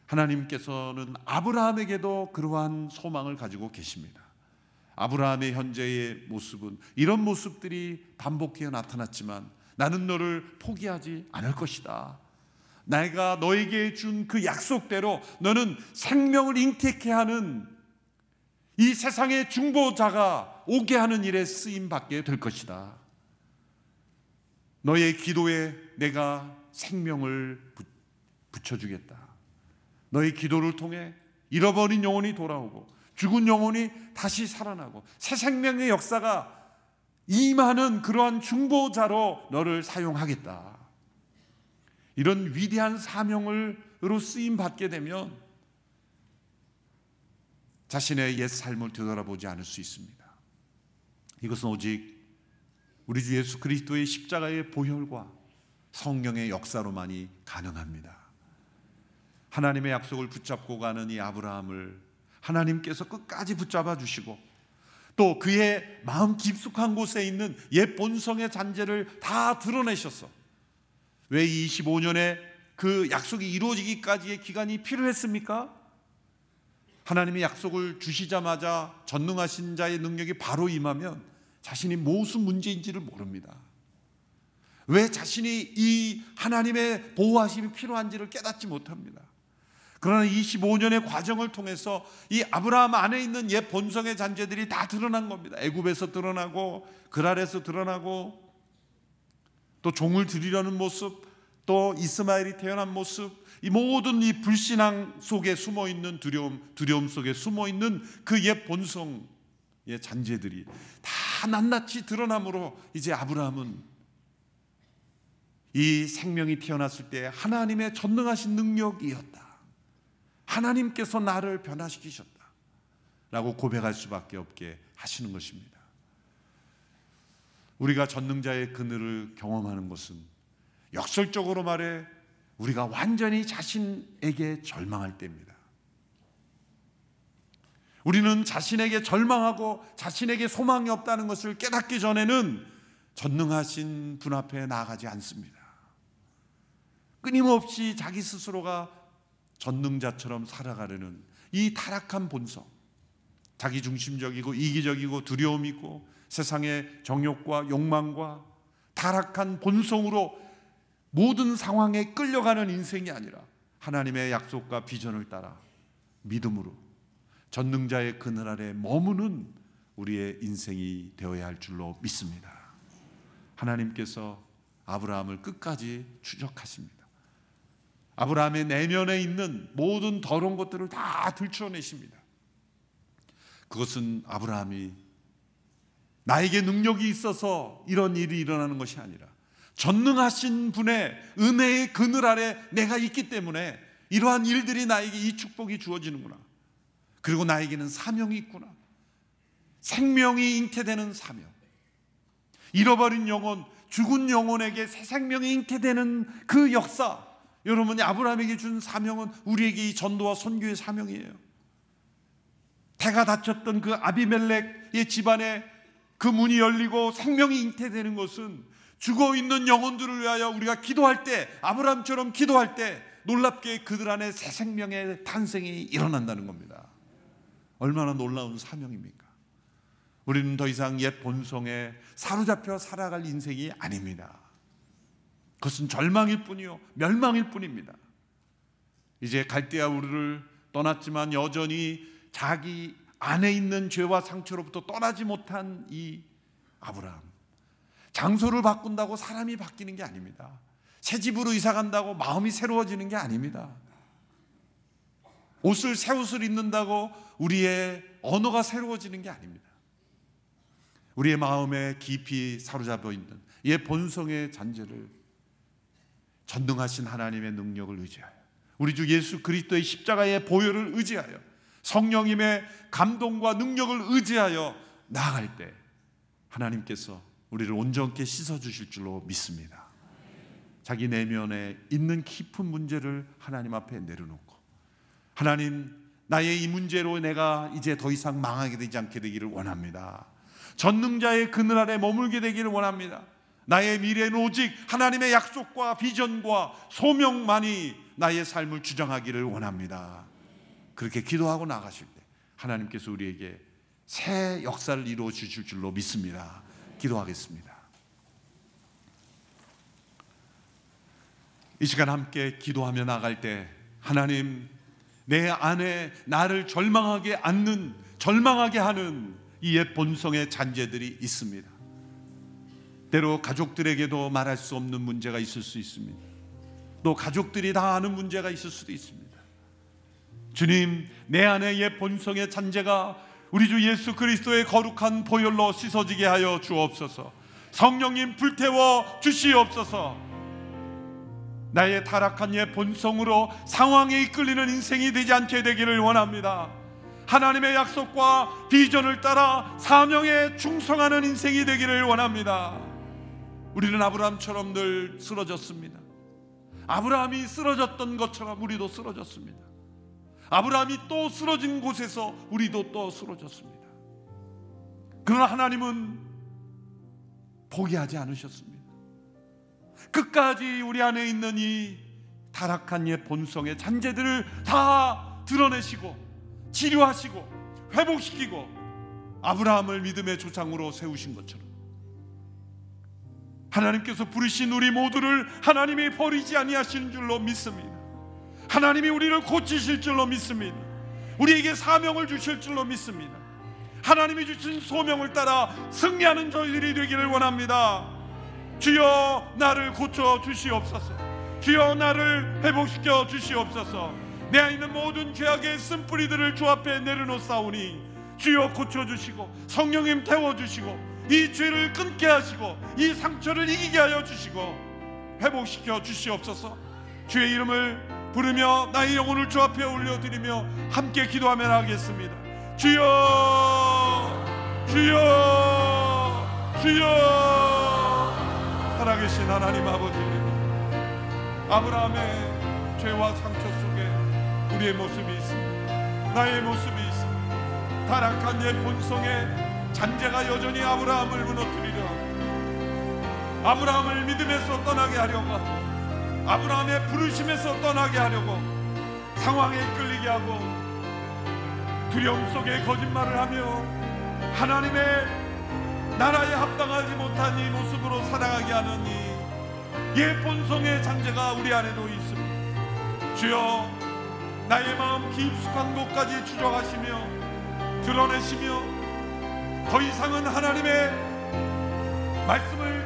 Speaker 1: 하나님께서는 아브라함에게도 그러한 소망을 가지고 계십니다. 아브라함의 현재의 모습은 이런 모습들이 반복되어 나타났지만, 나는 너를 포기하지 않을 것이다. 내가 너에게 준 그 약속대로 너는 생명을 잉태케 하는 이 세상의 중보자가 오게 하는 일에 쓰임받게 될 것이다. 너의 기도에 내가 생명을 붙여주겠다. 너의 기도를 통해 잃어버린 영혼이 돌아오고 죽은 영혼이 다시 살아나고 새 생명의 역사가 임하는 그러한 중보자로 너를 사용하겠다. 이런 위대한 사명으로 쓰임받게 되면 자신의 옛 삶을 되돌아보지 않을 수 있습니다. 이것은 오직 우리 주 예수 그리스도의 십자가의 보혈과 성령의 역사로만이 가능합니다. 하나님의 약속을 붙잡고 가는 이 아브라함을 하나님께서 끝까지 붙잡아 주시고, 또 그의 마음 깊숙한 곳에 있는 옛 본성의 잔재를 다 드러내셨어. 왜 25년의 그 약속이 이루어지기까지의 기간이 필요했습니까? 하나님의 약속을 주시자마자 전능하신 자의 능력이 바로 임하면 자신이 무슨 문제인지를 모릅니다. 왜 자신이 이 하나님의 보호하심이 필요한지를 깨닫지 못합니다. 그러나 25년의 과정을 통해서 이 아브라함 안에 있는 옛 본성의 잔재들이 다 드러난 겁니다. 애굽에서 드러나고 그랄에서 드러나고, 또 종을 드리려는 모습, 또 이스마엘이 태어난 모습, 이 모든 이 불신앙 속에 숨어있는 두려움 속에 숨어있는 그 옛 본성의 잔재들이 다 낱낱이 드러남으로 이제 아브라함은 이 생명이 태어났을 때 하나님의 전능하신 능력이었다, 하나님께서 나를 변화시키셨다 라고 고백할 수밖에 없게 하시는 것입니다. 우리가 전능자의 그늘을 경험하는 것은 역설적으로 말해 우리가 완전히 자신에게 절망할 때입니다. 우리는 자신에게 절망하고 자신에게 소망이 없다는 것을 깨닫기 전에는 전능하신 분 앞에 나아가지 않습니다. 끊임없이 자기 스스로가 전능자처럼 살아가려는 이 타락한 본성, 자기중심적이고 이기적이고 두려움 있고 세상의 정욕과 욕망과 타락한 본성으로 모든 상황에 끌려가는 인생이 아니라 하나님의 약속과 비전을 따라 믿음으로 전능자의 그늘 아래 머무는 우리의 인생이 되어야 할 줄로 믿습니다. 하나님께서 아브라함을 끝까지 추적하십니다. 아브라함의 내면에 있는 모든 더러운 것들을 다 들춰내십니다. 그것은 아브라함이 나에게 능력이 있어서 이런 일이 일어나는 것이 아니라 전능하신 분의 은혜의 그늘 아래 내가 있기 때문에 이러한 일들이 나에게 이 축복이 주어지는구나. 그리고 나에게는 사명이 있구나. 생명이 잉태되는 사명. 잃어버린 영혼, 죽은 영혼에게 새 생명이 잉태되는 그 역사. 여러분이 아브라함에게 준 사명은 우리에게 이 전도와 선교의 사명이에요. 태가 닫혔던 그 아비멜렉의 집안에 그 문이 열리고 생명이 잉태되는 것은 죽어있는 영혼들을 위하여 우리가 기도할 때, 아브라함처럼 기도할 때 놀랍게 그들 안에 새 생명의 탄생이 일어난다는 겁니다. 얼마나 놀라운 사명입니까? 우리는 더 이상 옛 본성에 사로잡혀 살아갈 인생이 아닙니다. 그것은 절망일 뿐이요 멸망일 뿐입니다. 이제 갈대아 우르를 떠났지만 여전히 자기 안에 있는 죄와 상처로부터 떠나지 못한 이 아브라함, 장소를 바꾼다고 사람이 바뀌는 게 아닙니다. 새 집으로 이사 간다고 마음이 새로워지는 게 아닙니다. 새 옷을 입는다고 우리의 언어가 새로워지는 게 아닙니다. 우리의 마음에 깊이 사로잡혀 있는 옛 본성의 잔재를 전능하신 하나님의 능력을 의지하여, 우리 주 예수 그리스도의 십자가의 보혈을 의지하여, 성령님의 감동과 능력을 의지하여 나아갈 때 하나님께서 우리를 온전케 씻어주실 줄로 믿습니다. 자기 내면에 있는 깊은 문제를 하나님 앞에 내려놓고, 하나님, 나의 이 문제로 내가 이제 더 이상 망하게 되지 않게 되기를 원합니다. 전능자의 그늘 아래 머물게 되기를 원합니다. 나의 미래는 오직 하나님의 약속과 비전과 소명만이 나의 삶을 주장하기를 원합니다. 그렇게 기도하고 나가실 때 하나님께서 우리에게 새 역사를 이루어 주실 줄로 믿습니다. 기도하겠습니다. 이 시간 함께 기도하며 나갈 때 하나님, 내 안에 나를 절망하게 하는 이 옛 본성의 잔재들이 있습니다. 때로 가족들에게도 말할 수 없는 문제가 있을 수 있습니다. 또 가족들이 다 아는 문제가 있을 수도 있습니다. 주님, 내 안에 옛 본성의 잔재가 우리 주 예수 그리스도의 거룩한 보혈로 씻어지게 하여 주옵소서. 성령님 불태워 주시옵소서. 나의 타락한 옛 본성으로 상황에 이끌리는 인생이 되지 않게 되기를 원합니다. 하나님의 약속과 비전을 따라 사명에 충성하는 인생이 되기를 원합니다. 우리는 아브라함처럼 늘 쓰러졌습니다. 아브라함이 쓰러졌던 것처럼 우리도 쓰러졌습니다. 아브라함이 또 쓰러진 곳에서 우리도 또 쓰러졌습니다. 그러나 하나님은 포기하지 않으셨습니다. 끝까지 우리 안에 있는 이 타락한 옛 본성의 잔재들을 다 드러내시고 치료하시고 회복시키고 아브라함을 믿음의 조상으로 세우신 것처럼 하나님께서 부르신 우리 모두를 하나님이 버리지 아니하시는 줄로 믿습니다. 하나님이 우리를 고치실 줄로 믿습니다. 우리에게 사명을 주실 줄로 믿습니다. 하나님이 주신 소명을 따라 승리하는 저희들이 되기를 원합니다. 주여, 나를 고쳐 주시옵소서. 주여, 나를 회복시켜 주시옵소서. 내 안에 있는 모든 죄악의 쓴뿌리들을 주 앞에 내려놓사오니 주여 고쳐주시고 성령님 태워주시고 이 죄를 끊게 하시고 이 상처를 이기게 하여 주시고 회복시켜 주시옵소서. 주의 이름을 부르며 나의 영혼을 주 앞에 올려드리며 함께 기도하며 나가겠습니다. 주여, 주여, 주여. 살아계신 하나님 아버지, 아브라함의 죄와 상처 속에 우리의 모습이 있습니다. 나의 모습이 있습니다. 타락한 옛 본성의 잔재가 여전히 아브라함을 무너뜨리려 하고, 아브라함을 믿음에서 떠나게 하려고 하고, 아브라함의 부르심에서 떠나게 하려고 상황에 이끌리게 하고 두려움 속에 거짓말을 하며 하나님의 나라에 합당하지 못한 이 모습으로 살아가게 하는 이 옛 본성의 잔재가 우리 안에도 있습니다. 주여, 나의 마음 깊숙한 곳까지 추적하시며 드러내시며 더 이상은 하나님의 말씀을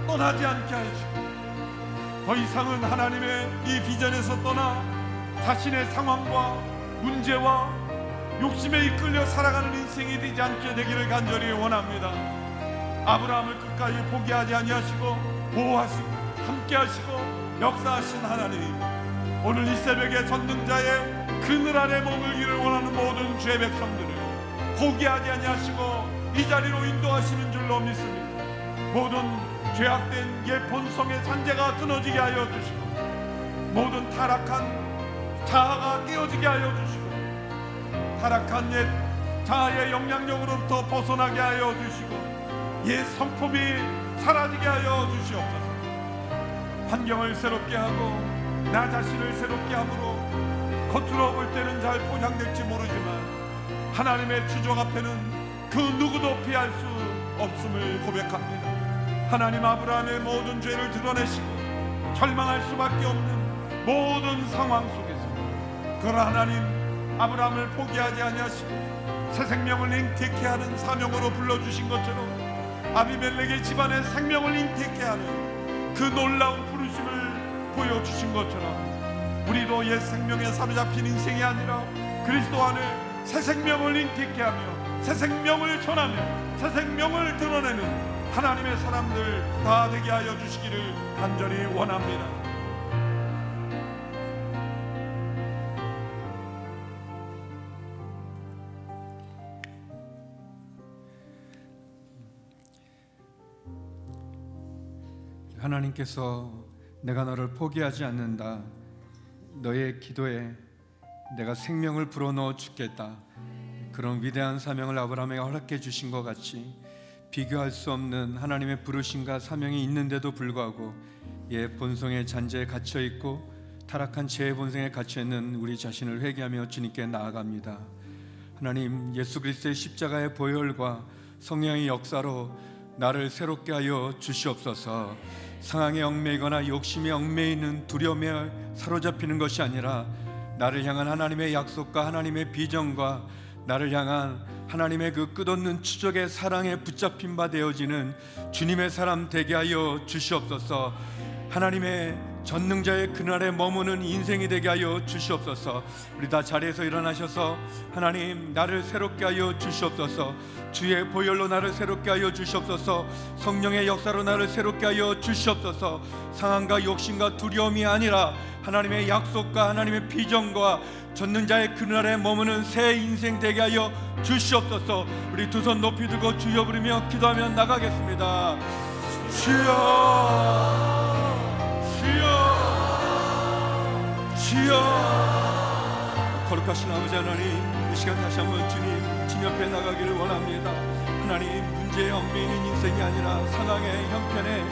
Speaker 1: 떠나지 않게 하시고 더 이상은 하나님의 이 비전에서 떠나 자신의 상황과 문제와 욕심에 이끌려 살아가는 인생이 되지 않게 되기를 간절히 원합니다. 아브라함을 끝까지 포기하지 아니하시고 보호하시고 함께하시고 역사하신 하나님, 오늘 이 새벽에 전능자의 그늘 아래 머물기를 원하는 모든 주의 백성들을 포기하지 아니하시고 이 자리로 인도하시는 줄로 믿습니다. 모든 죄악된 옛 본성의 산재가 끊어지게 하여 주시고 모든 타락한 자아가 깨어지게 하여 주시고 타락한 옛 자아의 영향력으로부터 벗어나게 하여 주시고 옛 성품이 사라지게 하여 주시옵소서. 환경을 새롭게 하고 나 자신을 새롭게 함으로 겉으로 볼 때는 잘 포장될지 모르지만 하나님의 추적 앞에는 그 누구도 피할 수 없음을 고백합니다. 하나님, 아브라함의 모든 죄를 드러내시고 절망할 수밖에 없는 모든 상황 속에서 그러나 하나님, 아브라함을 포기하지 아니하시고 새 생명을 잉태케 하는 사명으로 불러주신 것처럼 아비멜렉의 집안의 생명을 잉태케 하는 그 놀라운 부르심을 보여주신 것처럼 우리도 옛 생명에 사로잡힌 인생이 아니라 그리스도 안에 새 생명을 잉태케 하며 새 생명을 전하며 새 생명을 드러내는 하나님의 사람들 다 되게 하여 주시기를 간절히 원합니다.
Speaker 2: 하나님께서 내가 너를 포기하지 않는다, 너의 기도에 내가 생명을 불어넣어 주겠다, 그런 위대한 사명을 아브라함에게 허락해 주신 것 같이 비교할 수 없는 하나님의 부르심과 사명이 있는데도 불구하고 옛 본성의 잔재에 갇혀있고 타락한 죄의 본성에 갇혀있는 우리 자신을 회개하며 주님께 나아갑니다. 하나님, 예수 그리스도의 십자가의 보혈과 성령의 역사로 나를 새롭게 하여 주시옵소서. 상황에 얽매이거나 욕심에 얽매이는 두려움에 사로잡히는 것이 아니라 나를 향한 하나님의 약속과 하나님의 비전과 나를 향한 하나님의 그 끝없는 추적의 사랑에 붙잡힌 바 되어지는 주님의 사람 되게 하여 주시옵소서. 하나님의 전능자의 그날에 머무는 인생이 되게 하여 주시옵소서. 우리 다 자리에서 일어나셔서 하나님, 나를 새롭게 하여 주시옵소서. 주의 보혈로 나를 새롭게 하여 주시옵소서. 성령의 역사로 나를 새롭게 하여 주시옵소서. 상황과 욕심과 두려움이 아니라 하나님의 약속과 하나님의 비전과 전능자의 그날에 머무는 새 인생 되게 하여 주시옵소서. 우리 두 손 높이 들고 주여 부르며 기도하며 나가겠습니다. 주여, 주여, 주여. 거룩하신 아버지 하나님, 이 시간 다시 한번 주님 옆에 나가기를 원합니다. 하나님, 문제에 얽매이는 인생이 아니라 상황의 형편에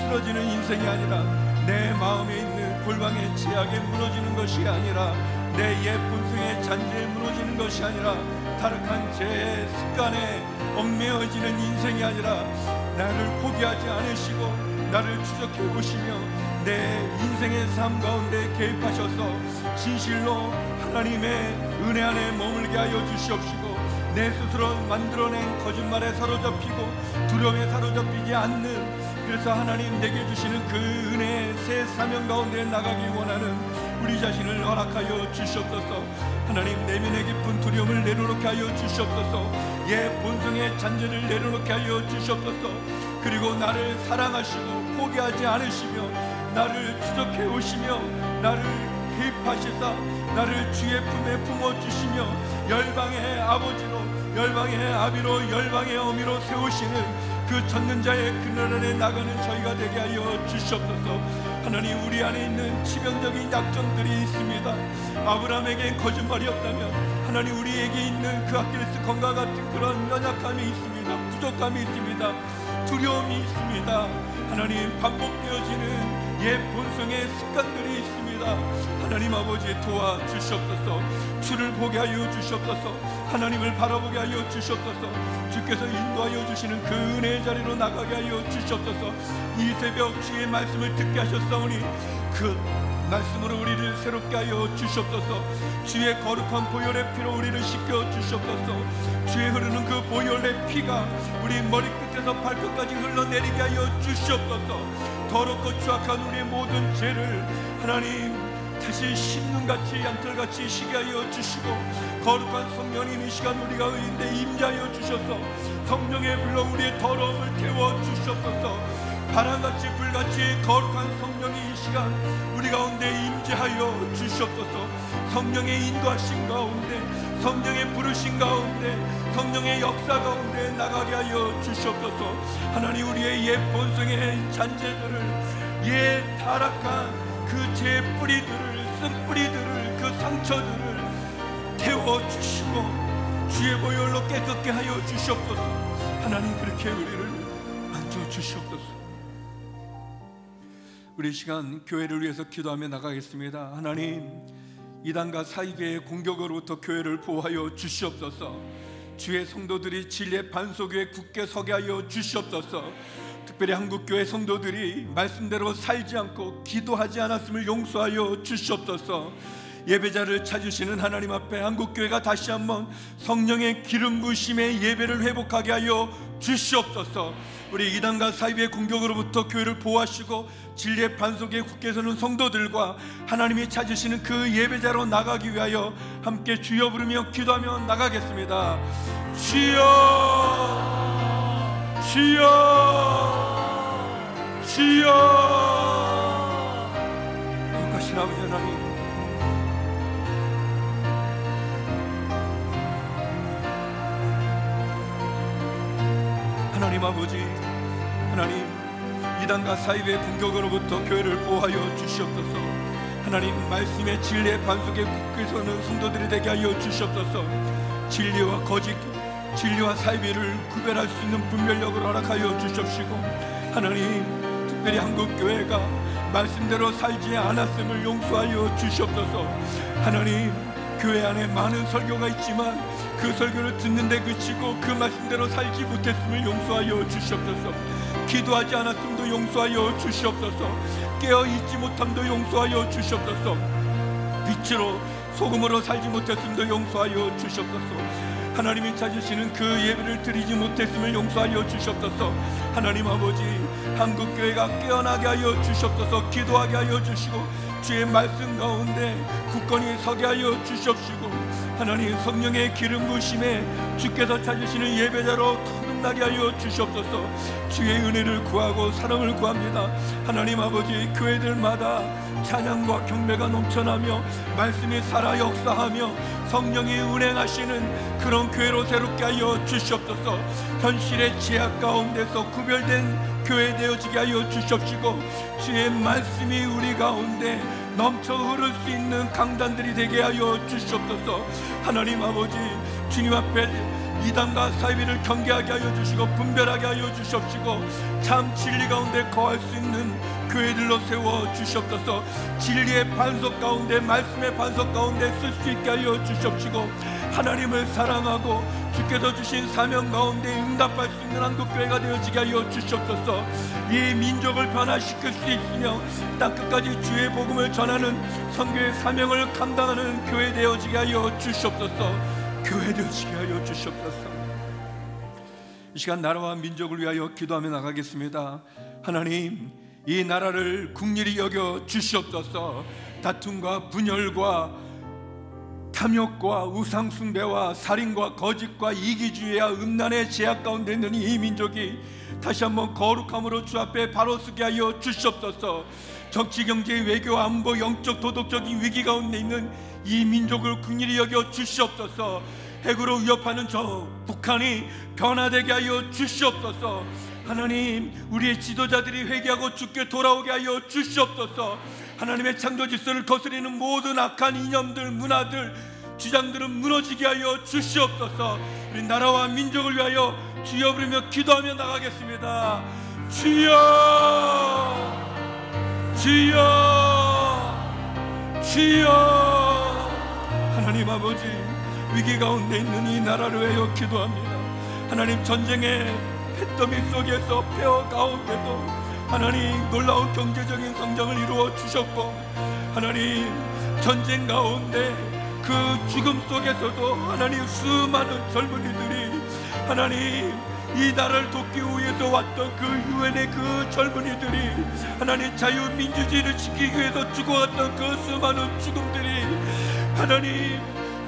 Speaker 2: 쓰러지는 인생이 아니라 내 마음에 있는 골방의 제약에 무너지는 것이 아니라 내 옛 본성의 잔재에 무너지는 것이 아니라 타락한 죄의 습관에 얽매여지는 인생이 아니라 나를 포기하지 않으시고 나를 추적해 보시며 내 인생의 삶 가운데 개입하셔서 진실로 하나님의 은혜 안에 머물게 하여 주시옵시고 내 스스로 만들어낸 거짓말에 사로잡히고 두려움에 사로잡히지 않는, 그래서 하나님 내게 주시는 그 은혜의 새 사명 가운데 나가기 원하는 우리 자신을 허락하여 주시옵소서. 하나님, 내면의 깊은 두려움을 내려놓게 하여 주시옵소서. 옛 본성의 잔재를 내려놓게 하여 주시옵소서. 그리고 나를 사랑하시고 포기하지 않으시며 나를 추적해 오시며 나를 개입하시사 나를 주의 품에 품어주시며 열방의 아버지로, 열방의 아비로, 열방의 어미로 세우시는 그 전능자의 그늘 안에 나가는 저희가 되게 하여 주시옵소서. 하나님, 우리 안에 있는 치명적인 약점들이 있습니다. 아브라함에게 거짓말이었다면 하나님, 우리에게 있는 그 아킬레스 건과 같은 그런 연약함이 있습니다. 부족함이 있습니다. 두려움이 있습니다. 하나님, 반복되어지는 옛 본성의 습관들이 있습니다. 하나님 아버지, 도와주시옵소서. 주를 보게 하여 주시옵소서. 하나님을 바라보게 하여 주시옵소서. 주께서 인도하여 주시는 그 은혜의 자리로 나가게 하여 주시옵소서. 이 새벽 주의 말씀을 듣게 하셨사오니 그 말씀으로 우리를 새롭게 하여 주시옵소서. 주의 거룩한 보혈의 피로 우리를 씻겨 주시옵소서. 주의 흐르는 그 보혈의 피가 우리 머리끝에서 발끝까지 흘러내리게 하여 주시옵소서. 더럽고 추악한 우리의 모든 죄를 하나님 다시 씻는같이 양털같이 쉬게 하여 주시고, 거룩한 성령님 이 시간 우리 가운데 임재하여 주셔서 성령의 불로 우리의 더러움을 태워 주시옵소서. 바람같이 불같이 거룩한 성령이 이 시간 우리 가운데 임재하여 주시옵소서. 성령의 인도하심 가운데, 성령의 부르심 가운데, 성령의 역사 가운데 나가게 하여 주시옵소서. 하나님 우리의 옛 본성의 잔재들을, 옛 타락한 그 죄 뿌리들을, 쓴 뿌리들을, 그 상처들을 태워주시고 주의 보혈로 깨끗게 하여 주시옵소서. 하나님 그렇게 우리를 만져주시옵소서. 우리 시간 교회를 위해서 기도하며 나가겠습니다. 하나님, 이단과 사이계의 공격으로부터 교회를 보호하여 주시옵소서. 주의 성도들이 진리의 반석 위에 굳게 서게 하여 주시옵소서. 특별히 한국교회 성도들이 말씀대로 살지 않고 기도하지 않았음을 용서하여 주시옵소서. 예배자를 찾으시는 하나님 앞에 한국교회가 다시 한번 성령의 기름 부으심의 예배를 회복하게 하여 주시옵소서. 우리 이단과 사이비의 공격으로부터 교회를 보호하시고 진리의 반석에 굳게 서는 성도들과 하나님이 찾으시는 그 예배자로 나가기 위하여 함께 주여 부르며 기도하며 나가겠습니다. 주여, 주여, 주여. 거룩하신 아버지 하나님, 하나님 아버지, 하나님 이단과 사이비의 공격으로부터 교회를 보호하여 주시옵소서. 하나님 말씀의 진리의 반석에 굳게 서는 성도들이 되게 하여 주시옵소서. 진리와 거짓, 진리와 사이비를 구별할 수 있는 분별력을 허락하여 주시옵시고, 하나님 특별히 한국교회가 말씀대로 살지 않았음을 용서하여 주시옵소서. 하나님 교회 안에 많은 설교가 있지만 그 설교를 듣는데 그치고 그 말씀대로 살지 못했음을 용서하여 주시옵소서. 기도하지 않았음도 용서하여 주시옵소서. 깨어있지 못함도 용서하여 주시옵소서. 빛으로 소금으로 살지 못했음도 용서하여 주시옵소서. 하나님이 찾으시는 그 예배를 드리지 못했음을 용서하여 주시옵소서. 하나님 아버지, 한국교회가 깨어나게 하여 주시옵소서. 기도하게 하여 주시고 주의 말씀 가운데 굳건히 서게 하여 주시옵시고, 하나님 성령의 기름 부으심에 주께서 찾으시는 예배자로 거듭나게 하여 주시옵소서. 주의 은혜를 구하고 사랑을 구합니다. 하나님 아버지, 교회들마다 찬양과 경배가 넘쳐나며 말씀이 살아 역사하며 성령이 운행하시는 그런 교회로 새롭게 하여 주시옵소서. 현실의 제약 가운데서 구별된 교회 되어지게 하여 주시옵시고, 주의 말씀이 우리 가운데 넘쳐 흐를 수 있는 강단들이 되게 하여 주시옵소서. 하나님 아버지, 주님 앞에 이단과 사이비를 경계하게 하여 주시고 분별하게 하여 주시옵시고, 참 진리 가운데 거할 수 있는 교회들로 세워 주시옵소서. 진리의 반석 가운데, 말씀의 반석 가운데 쓸 수 있게 하여 주시옵시고, 하나님을 사랑하고 주께서 주신 사명 가운데 응답할 수 있는 한국교회가 되어지게 하여 주시옵소서. 이 민족을 변화시킬 수 있으며 땅끝까지 주의 복음을 전하는 선교의 사명을 감당하는 교회 되어지게 하여 주시옵소서. 교회 되어지게 하여 주시옵소서. 이 시간 나라와 민족을 위하여 기도하며 나가겠습니다. 하나님, 이 나라를 긍휼히 여겨 주시옵소서. 다툼과 분열과 탐욕과 우상숭배와 살인과 거짓과 이기주의와 음란의 제약 가운데 있는 이 민족이 다시 한번 거룩함으로 주 앞에 바로 서게 하여 주시옵소서. 정치, 경제, 외교, 안보, 영적, 도덕적인 위기 가운데 있는 이 민족을 긍휼히 여겨 주시옵소서. 핵으로 위협하는 저 북한이 변화되게 하여 주시옵소서. 하나님, 우리의 지도자들이 회개하고 주께 돌아오게 하여 주시옵소서. 하나님의 창조 질서를 거스리는 모든 악한 이념들, 문화들, 주장들은 무너지게 하여 주시옵소서. 우리 나라와 민족을 위하여 주여 부르며 기도하며 나가겠습니다. 주여, 주여, 주여. 하나님 아버지, 위기 가운데 있는 이 나라를 위하여 기도합니다. 하나님, 전쟁의 뱃더미 속에서 폐허 가운데도 하나님 놀라운 경제적인 성장을 이루어 주셨고, 하나님, 전쟁 가운데 그 죽음 속에서도 하나님 수많은 젊은이들이 하나님 이 나라를 돕기 위해서 왔던 그 유엔의 그 젊은이들이 하나님 자유민주주의를 지키기 위해서 죽어갔던 그 수많은 죽음들이 하나님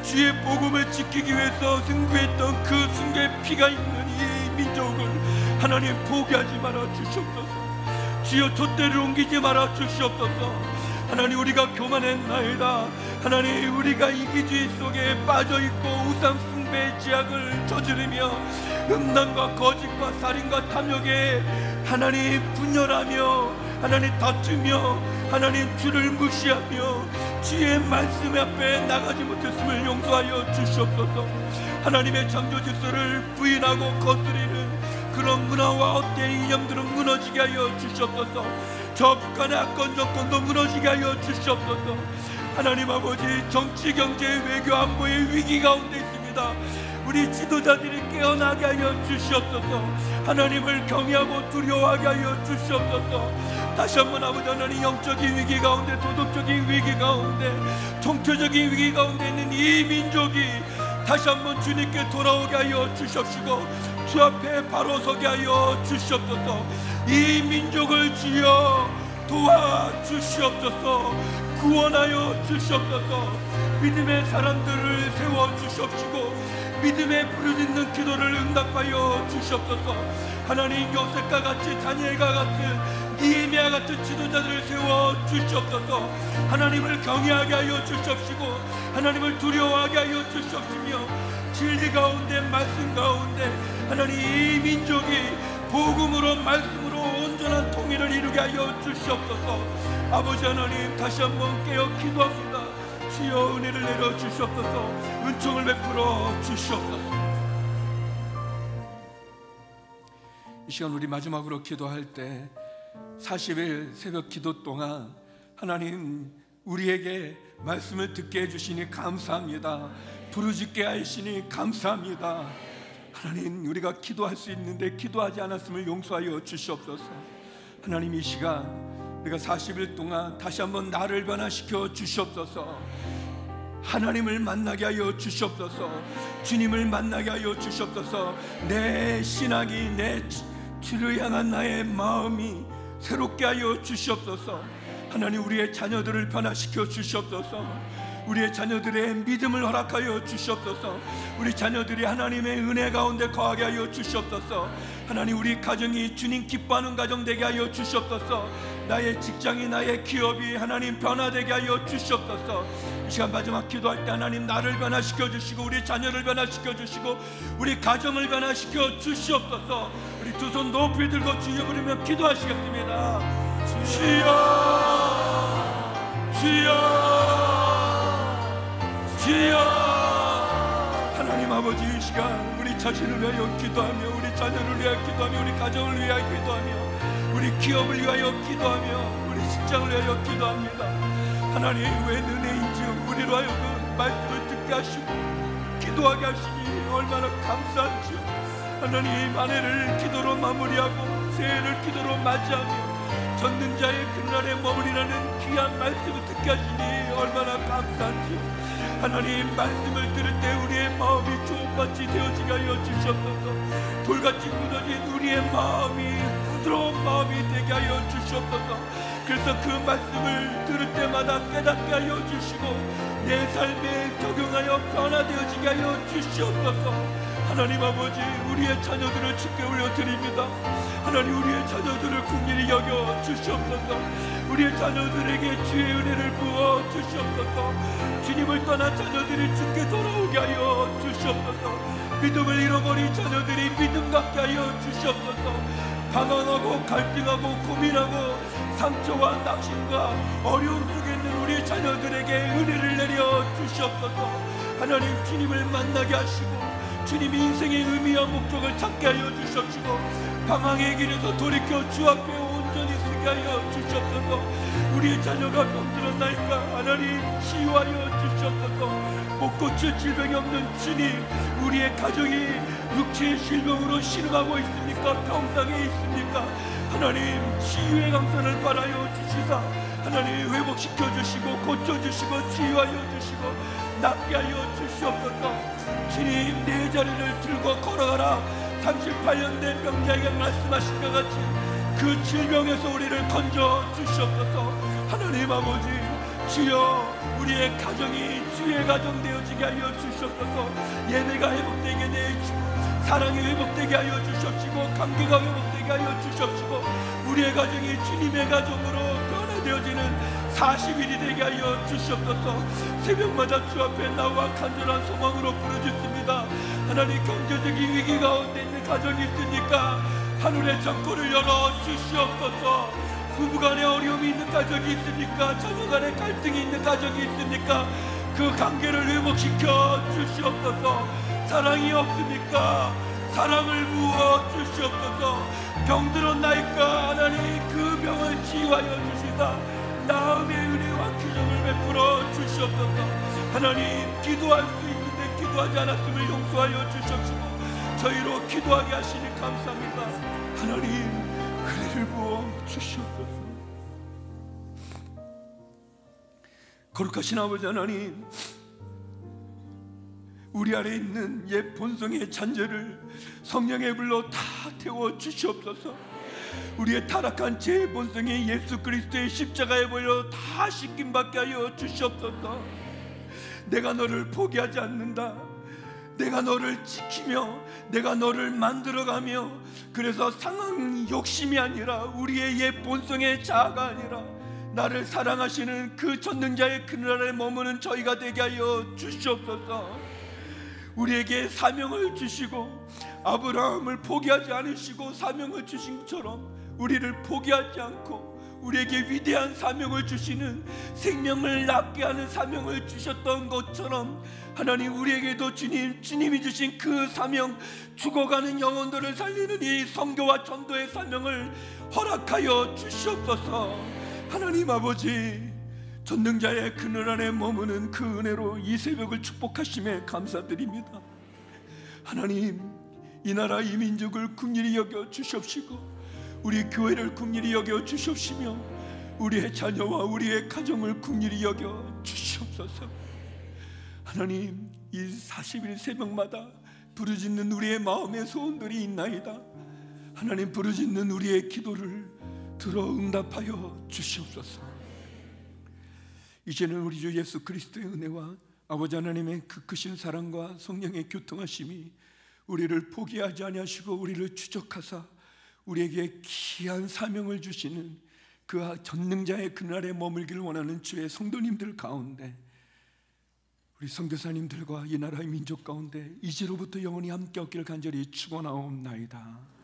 Speaker 2: 주의 복음을 지키기 위해서 승부했던 그 승부의 피가 있는 이 민족을 하나님 포기하지 말아 주시옵소서. 주여 돛대를 옮기지 말아 주시옵소서. 하나님, 우리가 교만했나이다. 하나님, 우리가 이기주의 속에 빠져있고 우상 숭배의 죄악을 저지르며 음란과 거짓과 살인과 탐욕에 하나님 분열하며 하나님 다투며 하나님 주를 무시하며 주의 말씀 앞에 나가지 못했음을 용서하여 주시옵소서. 하나님의 창조 질서를 부인하고 거스리는 그런 문화와 헛되이 이념들은 무너지게 하여 주시옵소서. 저 북한의 악권 정권도 무너지게 하여 주시옵소서. 하나님 아버지, 정치, 경제, 외교, 안보의 위기 가운데 있습니다. 우리 지도자들이 깨어나게 하여 주시옵소서. 하나님을 경외하고 두려워하게 하여 주시옵소서. 다시 한번 아버지 하나님, 영적인 위기 가운데, 도덕적인 위기 가운데, 종교적인 위기 가운데 있는 이 민족이 다시 한번 주님께 돌아오게 하여 주시옵시고 주 앞에 바로 서게 하여 주시옵소서. 이 민족을 주여 도와주시옵소서. 구원하여 주시옵소서. 믿음의 사람들을 세워주시옵시고 믿음의 부르짖는 기도를 응답하여 주시옵소서. 하나님, 요셉과 같이 다니엘과 같은 니에미야 같은 지도자들을 세워주시옵소서. 하나님을 경외하게 하여 주시옵시고 하나님을 두려워하게 하여 주시옵시며 진리 가운데 말씀 가운데 하나님 이 민족이 복음으로 말씀으로 온전한 통일을 이루게 하여 주시옵소서. 아버지 하나님, 다시 한번 깨어 기도합니다. 주여 은혜를 내려 주시옵소서. 은총을 베풀어 주시옵소서. 이 시간 우리 마지막으로 기도할 때 40일 새벽 기도 동안 하나님 우리에게 말씀을 듣게 해주시니 감사합니다. 부르짖게 하시니 감사합니다. 하나님, 우리가 기도할 수 있는데 기도하지 않았음을 용서하여 주시옵소서. 하나님, 이 시간 우리가 40일 동안 다시 한번 나를 변화시켜 주시옵소서. 하나님을 만나게 하여 주시옵소서. 주님을 만나게 하여 주시옵소서. 내 신앙이, 내 주를 향한 나의 마음이 새롭게 하여 주시옵소서. 하나님, 우리의 자녀들을 변화시켜 주시옵소서. 우리의 자녀들의 믿음을 허락하여 주시옵소서. 우리 자녀들이 하나님의 은혜 가운데 거하게 하여 주시옵소서. 하나님, 우리 가정이 주님 기뻐하는 가정 되게 하여 주시옵소서. 나의 직장이, 나의 기업이 하나님 변화되게 하여 주시옵소서. 이 시간 마지막 기도할 때 하나님 나를 변화시켜 주시고 우리 자녀를 변화시켜 주시고 우리 가정을 변화시켜 주시옵소서. 우리 두 손 높이 들고 주여 부르며 기도하시겠습니다. 주여, 주여, 주여. 하나님 아버지, 이 시간 우리 자신을 위하여 기도하며 우리 자녀를 위하여 기도하며 우리 가정을 위하여 기도하며 우리 기업을 위하여 기도하며 우리 직장을 위하여 기도합니다. 하나님, 왜 은혜인지 우리로 하여금 말씀을 듣게 하시고 기도하게 하시니 얼마나 감사한지요. 하나님, 아내를 기도로 마무리하고 새해를 기도로 맞이하며 젖는 자의 그날에 머무리라는 귀한 말씀을 듣게 하시니 얼마나 감사한지요. 하나님, 말씀을 들을 때 우리의 마음이 주홍같이 되어지게 하여 주시옵소서. 돌같이 굳어진 우리의 마음이 부드러운 마음이 되게 하여 주시옵소서. 그래서 그 말씀을 들을 때마다 깨닫게 하여 주시고 내 삶에 적용하여 변화되어지게 하여 주시옵소서. 하나님 아버지, 우리의 자녀들을 주께 올려드립니다. 하나님, 우리의 자녀들을 긍휼히 여겨 주시옵소서. 우리의 자녀들에게 주의 은혜를 부어 주시옵소서. 주님을 떠난 자녀들이 주께 돌아오게 하여 주시옵소서. 믿음을 잃어버린 자녀들이 믿음 갖게 하여 주시옵소서. 방황하고 갈등하고 고민하고 상처와 낙심과 어려움 속에 있는 우리 자녀들에게 은혜를 내려 주시옵소서. 하나님, 주님을 만나게 하시고 주님이 인생의 의미와 목적을 찾게 하여 주시옵시고 방황의 길에서 돌이켜 주 앞에 온전히 서게 하여 주시옵소서. 우리의 자녀가 병들었나이까 하나님 치유하여 주시옵소서. 못 고칠 질병이 없는 주님, 우리의 가정이 육체의 질병으로 신음하고 있습니까? 병상에 있습니까? 하나님, 치유의 강선을 바라여 주시사 하나님 회복시켜 주시고 고쳐주시고 치유하여 주시고 낫게 하여 주시옵소서. 주님 내 자리를 들고 걸어가라 38년 된 병자에게 말씀하신 것 같이 그 질병에서 우리를 건져 주시옵소서. 하나님 아버지 주여 우리의 가정이 주의 가정 되어지게 하여 주시옵소서. 예배가 회복되게 내주시고 사랑이 회복되게 하여 주시옵시고 관계가 회복되게 하여 주시옵시고 우리의 가정이 주님의 가정으로 변화되어지는 40일이 되게 하여 주시옵소서. 새벽마다 주 앞에 나와 간절한 소망으로 부르짖습니다. 하나님 경제적인 위기 가운데 있는 가정이 있으니까 하늘의 창고를 열어 주시옵소서. 부부간에 어려움이 있는 가정이 있습니까? 자녀간에 갈등이 있는 가정이 있습니까? 그 관계를 회복시켜 주시옵소서. 사랑이 없습니까? 사랑을 부어 주시옵소서. 병들었나이까? 하나님 그 병을 치유하여 주시다 나음의 은혜와 기적을 베풀어 주시옵소서. 하나님 기도할 수 있는데 기도하지 않았음을 용서하여 주시옵시고 저희로 기도하게 하시니 감사합니다. 하나님 은혜를 부어 주시옵소서. 거룩하신 아버지 하나님, 우리 안에 있는 옛 본성의 잔재를 성령의 불로 다 태워 주시옵소서. 우리의 타락한 제 본성이 예수 그리스도의 십자가에 보여 다 씻김받게 하여 주시옵소서. 내가 너를 포기하지 않는다. 내가 너를 지키며 내가 너를 만들어가며 그래서 상황 욕심이 아니라 우리의 옛 본성의 자아가 아니라 나를 사랑하시는 그 전능자의 그늘 아래 머무는 저희가 되게 하여 주시옵소서. 우리에게 사명을 주시고 아브라함을 포기하지 않으시고 사명을 주신 것처럼 우리를 포기하지 않고 우리에게 위대한 사명을 주시는 생명을 낳게 하는 사명을 주셨던 것처럼 하나님 우리에게도 주님이 주신 그 사명, 죽어가는 영혼들을 살리는 이 선교와 전도의 사명을 허락하여 주시옵소서. 하나님 아버지, 전능자의 그늘 안에 머무는 그 은혜로 이 새벽을 축복하심에 감사드립니다. 하나님, 이 나라 이 민족을 긍휼히 여겨 주시옵시고 우리 교회를 긍휼히 여겨 주시옵시며 우리의 자녀와 우리의 가정을 긍휼히 여겨 주시옵소서. 하나님, 이 40일 새벽마다 부르짖는 우리의 마음의 소원들이 있나이다. 하나님, 부르짖는 우리의 기도를 들어 응답하여 주시옵소서. 이제는 우리 주 예수 그리스도의 은혜와 아버지 하나님의 그 크신 사랑과 성령의 교통하심이 우리를 포기하지 아니하시고 우리를 추적하사 우리에게 귀한 사명을 주시는 그 전능자의 그날에 머물기를 원하는 주의 성도님들 가운데 우리 선교사님들과 이 나라의 민족 가운데 이제로부터 영원히 함께 없기를 간절히 축원하옵나이다.